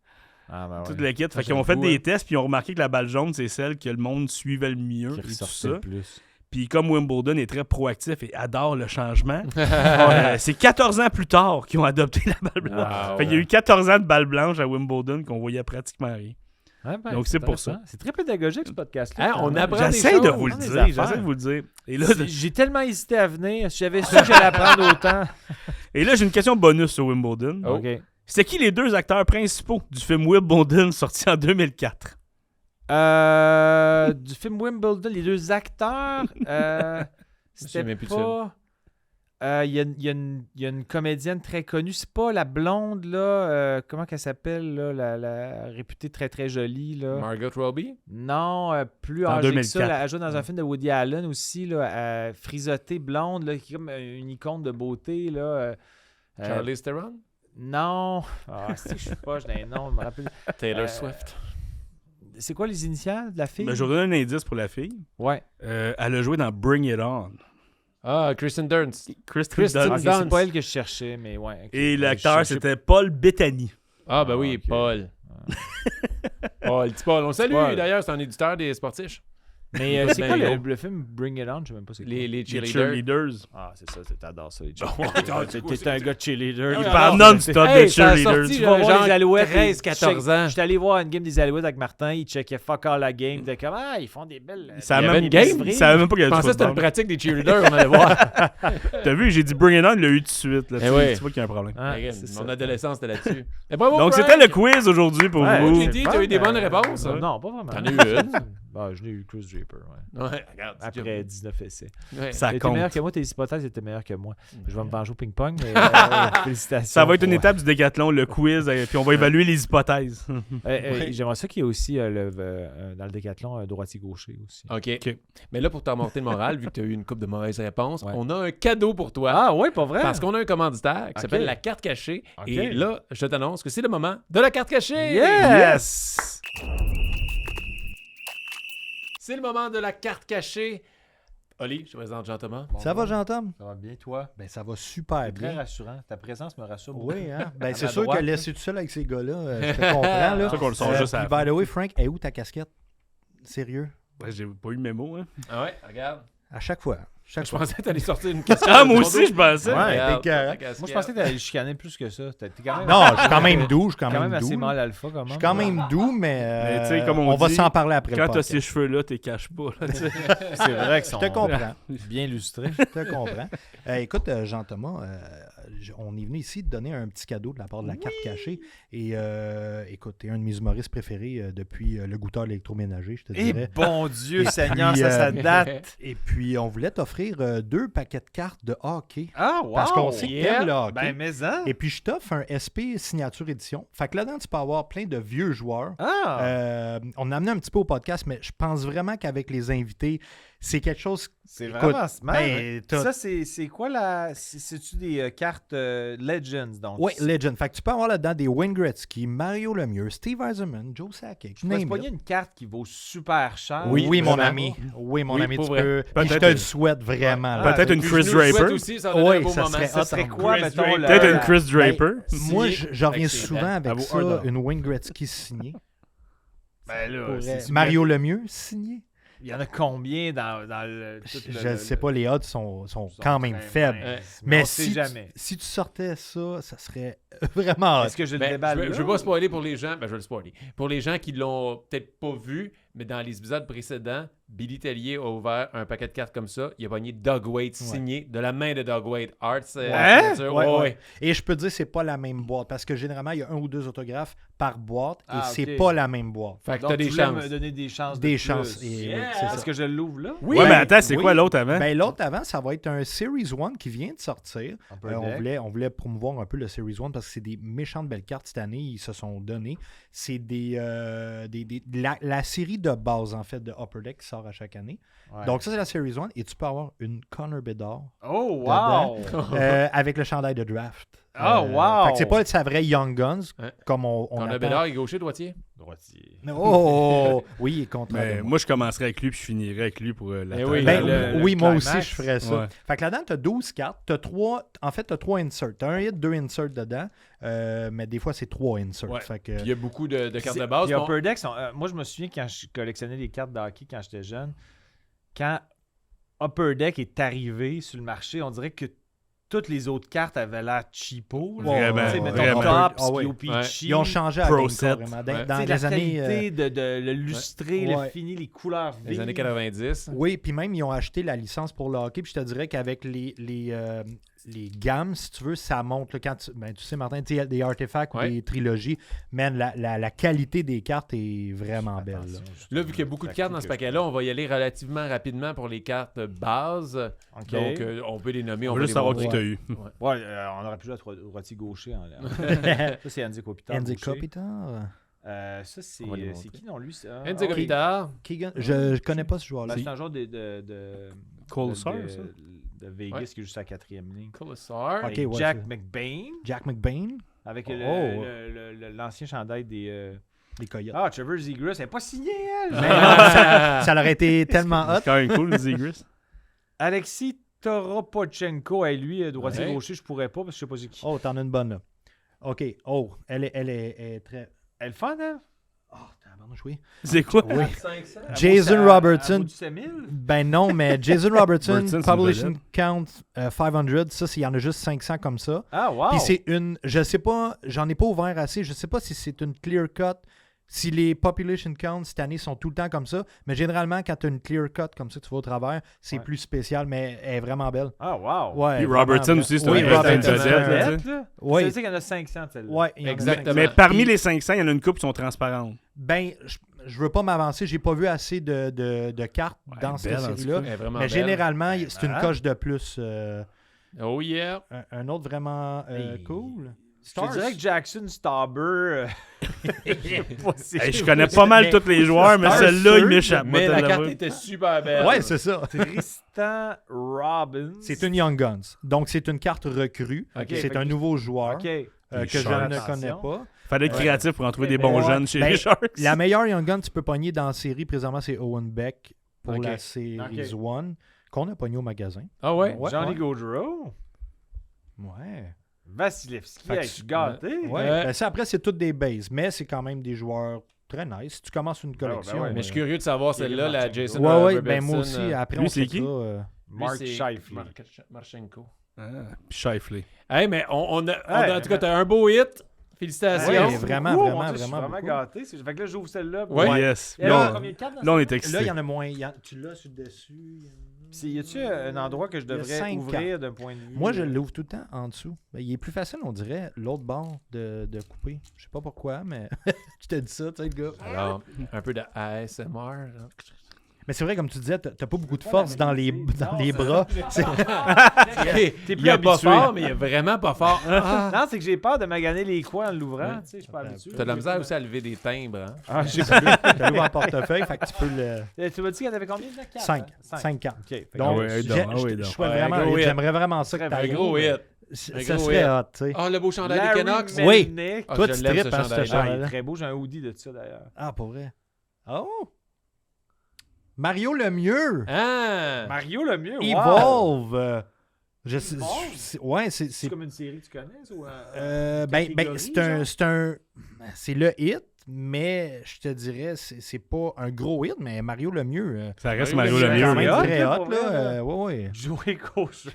Ah, ben ouais. Toute l'équipe. Ça, Fait qu'ils ont fait j'avoue, des hein. tests, puis ils ont remarqué que la balle jaune, c'est celle que le monde suivait le mieux. Qui Et tout ressortait ça. le plus. Puis comme Wimbledon est très proactif et adore le changement, c'est 14 ans plus tard qu'ils ont adopté la balle blanche. Wow. Fait qu'il y a eu 14 ans de balle blanche à Wimbledon qu'on voyait pratiquement rien. Ah, ben, Donc, c'est pour ça. intéressant. C'est très pédagogique, ce podcast-là. Hein, on finalement. apprend des J'essaie de choses, vous le hein, des dire. affaires. J'essaie de vous le dire. Et là, J'ai tellement hésité à venir. Si j'avais su que j'allais apprendre autant. j'ai une question bonus sur Wimbledon. Oh. OK. C'est qui les deux acteurs principaux du film Wimbledon sorti en 2004? Du film Wimbledon, les deux acteurs, sais c'était même plus de pas... Il y a une comédienne très connue. C'est pas la blonde, là. Comment qu'elle s'appelle, là? La réputée très, très jolie, là. Margot Robbie? Non, plus En âgée que ça. 2004. Elle joue dans un film de Woody Allen aussi, là. Frisottée, blonde, là, qui est comme une icône de beauté, là. Charlize Theron? Non. Ah, si je suis pas, j'ai un nom, je me rappelle. Taylor Swift? C'est quoi les initiales de la fille? Ben, je vais vous donner un indice pour la fille. Ouais. Elle a joué dans Bring It On. Ah, Kristen Dunst. Kristen Kristen Dunst. Ok, Dunst. c'est pas elle que je cherchais, mais ouais. ok. Et Je l'acteur, cherchais- c'était Paul Bettany. Ah, ben oui, ok. Paul. Paul, petit Paul. On salue, Paul. d'ailleurs, c'est un éditeur des sportifs. Mais c'est quoi Ben, le film Bring It On? Je sais même pas c'est quoi. Les Les cheerleaders. cheerleaders. Ah, c'est ça, t'adores ça, les attends, T'es un gars de cheerleader. Ah, Il ouais, parle alors, non-stop hey, de ça a cheerleaders. sorti, Tu vas voir genre les Alouettes. 13-14 ans. J'étais allé voir une game des Alouettes avec Martin. Il checkait fuck all la game. Il était comme, ils font des belles. Ça a Il y même avait une game? Il savait même pas qu'il y Je avait pensais du que c'était une football. pratique des cheerleaders, on allait voir. T'as vu, j'ai dit Bring It On, il l'a eu tout de suite. Là, Eh tu ouais. tu vois qu'il y a un problème. Ah, Regarde, c'est ça. mon adolescence était là-dessus. Mais bravo, Donc, Frank! c'était le quiz aujourd'hui pour Ouais, vous. j'ai dit, t'as eu des bonnes réponses. hein? Non, pas vraiment. T'en as eu une. Bah, je l'ai eu Chris Draper, ouais. Ouais, regarde. Après 19 essais. Ouais. Ça T'étais compte. meilleur que moi, tes hypothèses étaient meilleures que moi. Je vais me venger au ping-pong, mais félicitations. Ça va être une pour- étape du décathlon, le quiz, puis on va évaluer les hypothèses. J'aimerais ça qu'il y ait aussi dans le décathlon un droitier-gaucher aussi. OK. Mais là, pour t'en monter le moral, vu que tu as eu une couple de mauvaises réponses, Ouais. on a un cadeau pour toi. Ah ouais, pas vrai? Parce qu'on a un commanditaire qui Ok. s'appelle la carte cachée. Ok. Et là, je t'annonce que c'est le moment de la carte cachée. Yes! C'est le moment de la carte cachée. Oli, je te présente Jean-Thomas. Ça va, Jean-Tom? Ça va bien, toi? Ben, ça va super C'est très bien. rassurant. Ta présence me rassure beaucoup. Oui, hein? Ben, À c'est ma sûr droite, que là. laisser tout seul avec ces gars-là, je te comprends, là. C'est sûr qu'on le sent juste à la puis, fin. by the way, Frank, est où ta casquette? Sérieux? Ouais, j'ai pas eu le mémo. Hein. Ah ouais, regarde. À chaque fois. Chaque Je fois. pensais que t'allais sortir une question. Ah, moi aussi, je pensais. Ouais, Regarde, t'es carré. ta casquette. Moi, je pensais que t'allais chicaner plus que ça. T'es quand même... Non, je suis quand même doux. Je suis quand même assez doux. mal alpha, comment? Je suis quand même doux, mais, Mais tu sais, comme on va dit, s'en parler après Quand le t'as podcast. ces cheveux-là, t'es caches pas. Là, tu sais. C'est vrai que Je te comprends. bien illustrés. Je te comprends. Écoute, Jean-Thomas, on est venu ici te donner un petit cadeau de la part de la carte cachée. Et écoute, t'es un de mes humoristes préférés depuis le goûteur électroménager, je te Eh dirais. bon Dieu, Et Seigneur, puis, ça date. Et puis, on voulait t'offrir 2 paquets de cartes de hockey. Ah, wow! Parce qu'on sait que t'aimes le hockey. Ben, mais hein? Et puis, je t'offre un SP signature édition. Fait que là-dedans, tu peux avoir plein de vieux joueurs. Ah! On a amené un petit peu au podcast, mais je pense vraiment qu'avec les invités, c'est quelque chose... C'est écoute, vraiment smart. ben, t'as- Ça, c'est quoi la... C'est-tu des cartes Legends, donc? Oui, Legend. Fait que tu peux avoir là-dedans des Wayne Gretzky, Mario Lemieux, Steve Eisenman, Joe Sakic. Je pourrais se pogner une carte qui vaut super cher. Oui, mon vraiment. ami. Oui, mon Oui, ami, pour tu vrai. peux. Peut-être Puis je te le souhaite vraiment. Ouais. là. Peut-être une Puis Chris je nous le souhaite Draper. aussi, ça donne Oui, un beau ça moment. serait Ça serait awesome. quoi, Chris mettons, Draper. Peut-être une la- Chris Draper. Moi, Signé je reviens avec ses souvent dents. avec Elle vaut ça, $1. une Wayne Gretzky signée. Ben là, Pourrait- c'est- Mario Lemieux signé. Il y en a combien dans le... tout Je ne sais pas, les odds sont quand même très faibles. minces, Mais on sait si, jamais. si tu sortais ça, ça serait vraiment hot. Est-ce que je le Ben, déballe je là? veux pas spoiler pour les gens. Ben, je vais le spoiler. Pour les gens qui l'ont peut-être pas vu, mais dans les épisodes précédents, Billy Tellier a ouvert un paquet de cartes comme ça. Il a pogné Doug Waite signé de la main de Doug Waite. Arts. Hein? signature. Ouais, Ouais, ouais. Et je peux te dire, c'est pas la même boîte parce que généralement, il y a 1 ou 2 autographes par boîte et Ah, c'est ok. pas la même boîte. Fait que Donc, t'as des tu voulais chances. me donner des chances Des de chances. plus. Et Yeah! c'est ça. Est-ce que je l'ouvre là? Oui, Ouais, mais ben, attends, c'est oui. quoi l'autre avant? Ben, l'autre avant, ça va être un Series 1 qui vient de sortir. Upper On voulait promouvoir un peu le Series 1 parce que c'est des méchantes belles cartes cette année. Ils se sont donnés. C'est la série de base, en fait, de Upper Deck qui sort à chaque année. Ouais. Donc, ça, c'est la Series 1. Et tu peux avoir une Connor Bedard Oh, wow! avec le chandail de draft. Oh, wow! Fait que c'est pas sa vraie Young Guns, Ouais. comme on On a attend. Bédard et gaucher, droitier. Droitier. Oh! Oui, il est contre Ben, moi, je commencerai avec lui puis je finirai avec lui pour la Eh table. oui, Ben, le oui, moi climax. aussi, je ferais ça. Ouais. Fait que là-dedans, tu as 12 cartes. En fait, tu as 3 inserts. Tu as un hit, 2 inserts dedans. Mais des fois, c'est 3 inserts. Ouais. Fait que, Puis il y a beaucoup de cartes de base. Puis Bon, Upper Deck, moi, je me souviens quand je collectionnais les cartes de hockey quand j'étais jeune, quand Upper Deck est arrivé sur le marché, on dirait que toutes les autres cartes avaient l'air cheapo. là. Vraiment, Tu sais, mettons vraiment. Tops, Ah ouais. Peachy. ils ont changé à Pro game set. carrément. Ouais. Dans Tu sais, la les années... qualité de le lustré, Ouais. le fini, les couleurs vives. les années 90. Oui, puis même, ils ont acheté la licence pour le hockey. Puis je te dirais qu'avec les gammes, si tu veux, ça monte. Là, quand tu sais, Martin, tu sais, des artefacts ou Ouais. des trilogies, man, la qualité des cartes est vraiment belle. Là. Là, vu qu'il y a beaucoup de cartes dans ce paquet-là, on va y aller relativement rapidement pour les cartes base. OK. Donc, on peut les nommer. On On veut va juste les savoir qui montrer. t'a eu. Ouais, on aurait pu jouer à droitier gaucher. Ça, c'est Andy Kopitar. Andy gaucher. Kopitar. Ça, c'est On va les c'est montrer. qui, non, lui? C'est Andy Kopitar. Keegan. Je connais pas ce joueur-là. C'est un joueur de Coulsar, de- ça? de Vegas Ouais. qui est juste à la 4e ligne. Coulsar. Ok, Et ouais, Jack c'est- McBain, Jack McBain. avec Oh. l'ancien chandail des... Les Coyotes. Ah, Trevor Zegras, elle n'est pas signée, elle! Mais non, ça leur aurait été tellement hot. C'est quand même cool, Zegras. Alexis Toropochenko, lui, droitier Ouais. gaucher, je pourrais pas parce que je sais pas c'est qui. Oh, t'en as une bonne, là. OK. Oh, elle est très... Elle est fun, hein? Oh, tabarnouche, oui. C'est quoi? Oui. 500. Jason Robertson. Du 7000? Ben non, mais Jason Robertson, Robertson, c'est une Publishing vedette. Count 500, ça, il y en a juste 500 comme ça. Ah, wow! Puis c'est une, je sais pas, j'en ai pas ouvert assez, je sais pas si c'est une clear cut, si les population counts cette année sont tout le temps comme ça, mais généralement, quand tu as une clear cut comme ça, tu vas au travers, c'est Ouais. plus spécial, mais elle est vraiment belle. Ah, wow! Ouais, Puis vraiment Robertson belle. aussi, c'est Oui, un Robertson, vedette, c'est un là, Vedette, tu sais. là? Oui. Tu sais qu'il y en a 500 de celle-là. Ouais, il y en a Exactement. 500. Mais parmi Puis- les 500, il y en a une couple qui sont transparentes. Ben, je veux pas m'avancer, j'ai pas vu assez de cartes Ouais, dans cette belle, en tout série-là, Elle est vraiment mais belle. généralement, c'est une malade. coche de plus. Oh yeah. Un autre vraiment Hey. cool. Je te dirais que Jackson Stauber... Hey, je connais pas mal tous les joueurs, mais Star celle-là, il Surge, m'échappe. Mais moi, la te carte l'avoue. était super belle. Ouais, c'est ça. Tristan Robbins. C'est une Young Guns. Donc, c'est une carte recrue. Ok, c'est fait un que- nouveau joueur OK. que je Sharks. ne connais pas. Fallait être créatif pour en trouver des Ouais. bons Ouais. jeunes chez Ben, les Sharks. La meilleure Young Gun que tu peux pogner dans la série, présentement, c'est Owen Beck pour Ok. la série 1, qu'on a pogné au magasin. Ah ouais? Ouais, Johnny ouais. Gaudreau. Ouais. Vasilevski. Fait que Hey, je suis gâté. Ouais. Ouais. Ben, ça, après, c'est toutes des bases, mais c'est quand même des joueurs très nice. Si tu commences une collection. ben ouais. Mais je suis curieux de savoir celle-là, la Jason Ouais, ouais, Robertson. ben moi aussi. Après, Lui, on c'est fait qui? ça, Lui, Mark c'est Scheifele. Marchenko. Shifley. Hey, mais on a, Hey, en tout cas, t'as un beau hit. Félicitations. Ouais, Merci vraiment, beaucoup, vraiment, mon Dieu, je suis vraiment vraiment beaucoup. gâté. Fait que là, j'ouvre celle-là. Ouais. Yes. Et là, Là, combien de cartes dans là, on est Là, il excité. y en a moins. Tu l'as sur le dessus. Puis, y a-tu un endroit que je Il y a devrais 5 ouvrir d'un point de vue? Moi, je l'ouvre tout le temps en dessous. Ben, il est plus facile, on dirait, l'autre bord de couper. Je sais pas pourquoi, mais je te dis ça, tu sais, le gars. Alors, un peu de ASMR. genre. Mais c'est vrai, comme tu disais, t'as pas beaucoup de force dans les bras. C'est- Il plus est pas habitué. fort, mais il est vraiment pas fort. Ah. Non, c'est que j'ai peur de maganer les coins en l'ouvrant. Ouais. Tu sais, je suis pas habitué. T'as de la misère aussi à lever des timbres. Hein? Ah, j'ai T'as l'ouvre en portefeuille, fait que tu peux le. Tu m'as dit qu'il y en avait combien de cartes? 5. hein? 5 cartes. OK. Fait que- Donc, Ah ouais, j'ai- donc, ah ouais, je donc. souhaite Ouais, vraiment, gros hit. j'aimerais vraiment ça que Un Un t'ailles. gros hit. Ça gros serait hit. hot, tu sais. Ah, le beau chandail Larry des Canucks. Oui. Melnick. Ah, Toi, je tu l'aime, tripes ce à ce chandail-là. Ah, il est chandail-là. très beau. J'ai un hoodie de ça, d'ailleurs. Ah, pour vrai. Oh! Mario Lemieux! Ah! Mario le mieux. Evolve! Evolve? Ouais, C'est c'est. comme une série que tu connais? Ou Ben, c'est le hit, mais je te dirais, c'est pas un gros hit, mais Mario Lemieux. Ça reste Mario Mario Lemieux, le Quand mieux. même hot, très là, hot, pour vrai, là. là. Ouais. Jouer coach.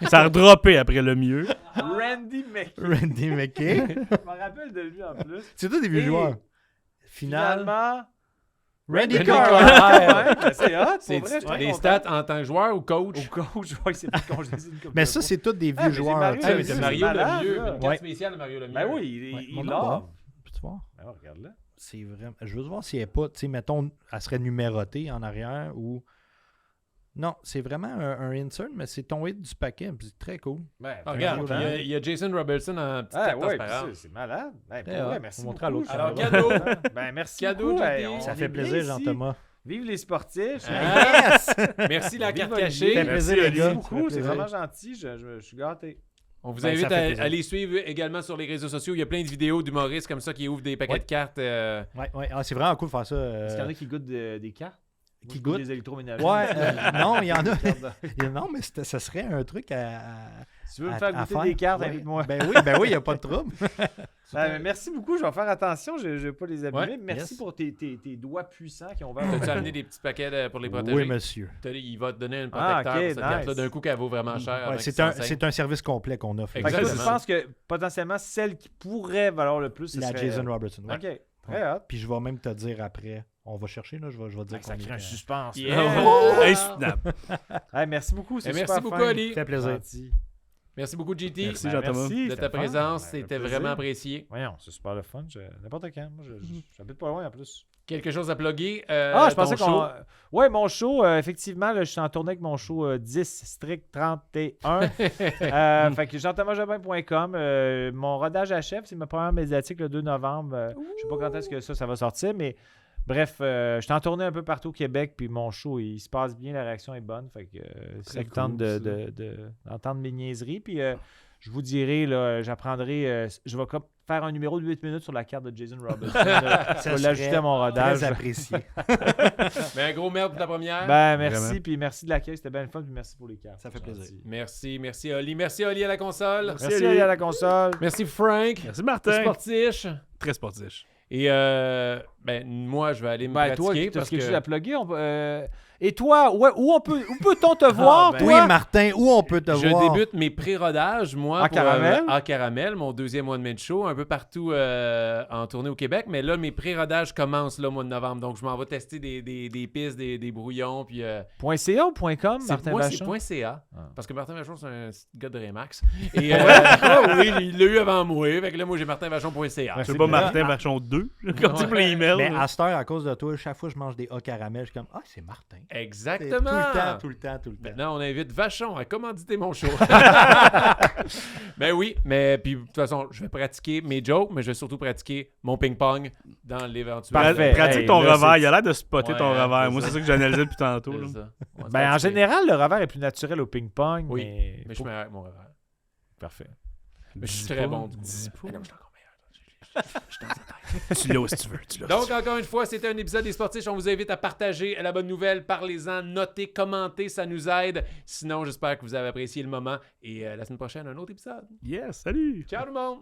Ça a redroppé après le mieux. Randy McKay. Randy McKay. Je me rappelle de lui en plus. C'est tous des vieux Et joueurs. Final. Finalement, Randy Randy Carlyle. ouais, ben, c'est hot. C'est Pour vrai, je suis les content. stats en tant que joueur ou coach? Au coach, ouais, c'est pas congé une couple Mais de ça, fois. c'est tous des Ah, vieux mais c'est joueurs. Mario tu sais, Ah, mais Lemieux, c'est c'est Mario malade, Lemieux. là. Une carte Ouais. spéciale de Mario Lemieux. Ben oui, Ouais, il mon l'a. nom, peux-tu voir? Ben ouais, regarde là. C'est vraiment. Je veux voir si elle est pas, tu sais, mettons, elle serait numérotée en arrière ou. Non, c'est vraiment un insert, mais c'est ton hit du paquet. puis c'est très cool. Ben, Ah, regarde, content. il y a Jason Robertson en petite Ah carte ouais, transparente. puis c'est malade. Ben, pour Eh, vrai, ouais, merci faut montrer à beaucoup. l'autre Alors, Charles. cadeau. Ben, merci Cadeau, beaucoup. Johnny. Hey, on Ça est fait bien plaisir, ici. Jean-Thomas. Vive les sportifs. Ah! Yes! Merci la Vive carte Olivier. cachée. Ça fait plaisir, les Merci gars. beaucoup, Ça fait c'est plaisir. vraiment gentil. Je suis gâté. On vous Ben, invite ça fait à plaisir. aller suivre également sur les réseaux sociaux. Il y a plein de vidéos d'humoristes comme ça qui ouvrent des paquets Ouais. de cartes. Ouais. Ah, c'est vraiment cool de faire ça. Est-ce qu'il y en a qui goûtent des cartes? Moi, Qui je goûte goûtent? des électroménagers. Ouais, non, il y en a. Non, mais ça serait un truc à. Si tu veux me à- faire à goûter des cartes, Ouais. invite-moi. Ben oui, il n'y a pas de trouble. Ben, merci beaucoup, je vais faire attention, je ne vais pas les abîmer. Ouais. Merci Yes. pour tes doigts puissants qui ont ouvert. T'as-tu amené des petits paquets pour les protéger? Oui, monsieur. Il va te donner un Ah, protecteur ok, pour cette carte-là. nice. D'un coup, qu'elle vaut vraiment cher. Ouais, avant c'est qu'il un, s'enseigne. c'est un service complet qu'on offre. Fait que Exactement. je pense que potentiellement celle qui pourrait valoir le plus, ce La serait... Jason Robertson. ouais. OK, très hot. Puis je vais même te dire après. On va chercher, là. Je vais dire Ça qu'on crée un est, suspense. Yeah. Insoutenable. Hey, merci beaucoup, c'est Et super merci beaucoup, fin. Ali. Ça fait plaisir. Gentil. Merci beaucoup, JT. Merci, Ben, Jean-Thomas. merci, de c'était ta le fun. présence. Ben, ça fait C'était plaisir. vraiment apprécié. Voyons, c'est super le fun. N'importe quand. Moi, j'habite pas loin en plus. Quelque chose à plugger. Je pensais ton qu'on. show. Ouais, mon show, effectivement, là, je suis en tournée avec mon show 10 Strict 31. Fait que jean-thomasjobin.com. Mon rodage achève, c'est ma première médiatique le 2 novembre. Je sais pas quand est-ce que ça va sortir, mais bref, je suis en tournée un peu partout au Québec, puis mon show, il se passe bien, la réaction est bonne. Fait que c'est le temps d'entendre mes niaiseries. Puis je vous dirai, là, j'apprendrai, je vais faire un numéro de 8 minutes sur la carte de Jason Robinson. Je vais l'ajouter à mon rodage. Très apprécié. Mais un gros merde pour ta première. Ben, merci, Vraiment. puis merci de l'accueil, c'était bien le fun, puis merci pour les cartes. Ça fait plaisir. Gentil. Merci, Oli. Merci, Oli, à la console. Merci Ali. à la console. Merci, Frank. Merci, Martin. Sportiche. Très sportif. Et moi, je vais aller me Ben, toi, pratiquer tu as parce quelque que... chose à plugger. Et toi, où peut-on te voir, ben, toi? Oui, Martin, où on peut te Je voir? débute mes pré-rodages, moi, À pour Caramel? À Caramel, mon deuxième one-man show, un peu partout en tournée au Québec. Mais là, mes pré-rodages commencent là, au mois de novembre. Donc, je m'en vais tester des pistes, des brouillons. Puis, .ca ou .com, Martin moi, Vachon? c'est .ca. Ah. Parce que Martin Vachon, c'est un gars de Remax. Et oui, il l'a eu avant moi. Fait que là, moi, j'ai martinvachon.ca. Ouais. C'est C'est pas bien. Martin Vachon 2, comme tu pour les emails. Mais à cette heure, à cause de toi, chaque fois que je mange des hauts caramel, je suis comme « Ah, c'est Martin. » Exactement. Tout le temps. Maintenant, on invite Vachon à commanditer mon show. Ben oui, mais puis de toute façon, je vais pratiquer mes jokes, mais je vais surtout pratiquer mon ping-pong dans l'éventuel. Parfait. Pratique Hey, ton là, revers. c'est- Il a l'air de spotter Ouais, ton hein, revers. c'est Moi, ça. c'est ça que j'analysais depuis tantôt. C'est là. ça. On va se Ben, en pratiquer. général, le revers est plus naturel au ping-pong, Oui, mais... mais je suis meilleur avec mon revers. Parfait. Mais je suis Dis très pas, bon du coup. dis Mais pas. non, je suis encore meilleur. Je suis dans sa tête. Tu l'as si tu veux. Tu l'as. Donc, encore une fois, c'était un épisode des Sportifs. On vous invite à partager la bonne nouvelle. Parlez-en, notez, commentez, ça nous aide. Sinon, j'espère que vous avez apprécié le moment. Et la semaine prochaine, un autre épisode. Yes, salut. Ciao tout le monde!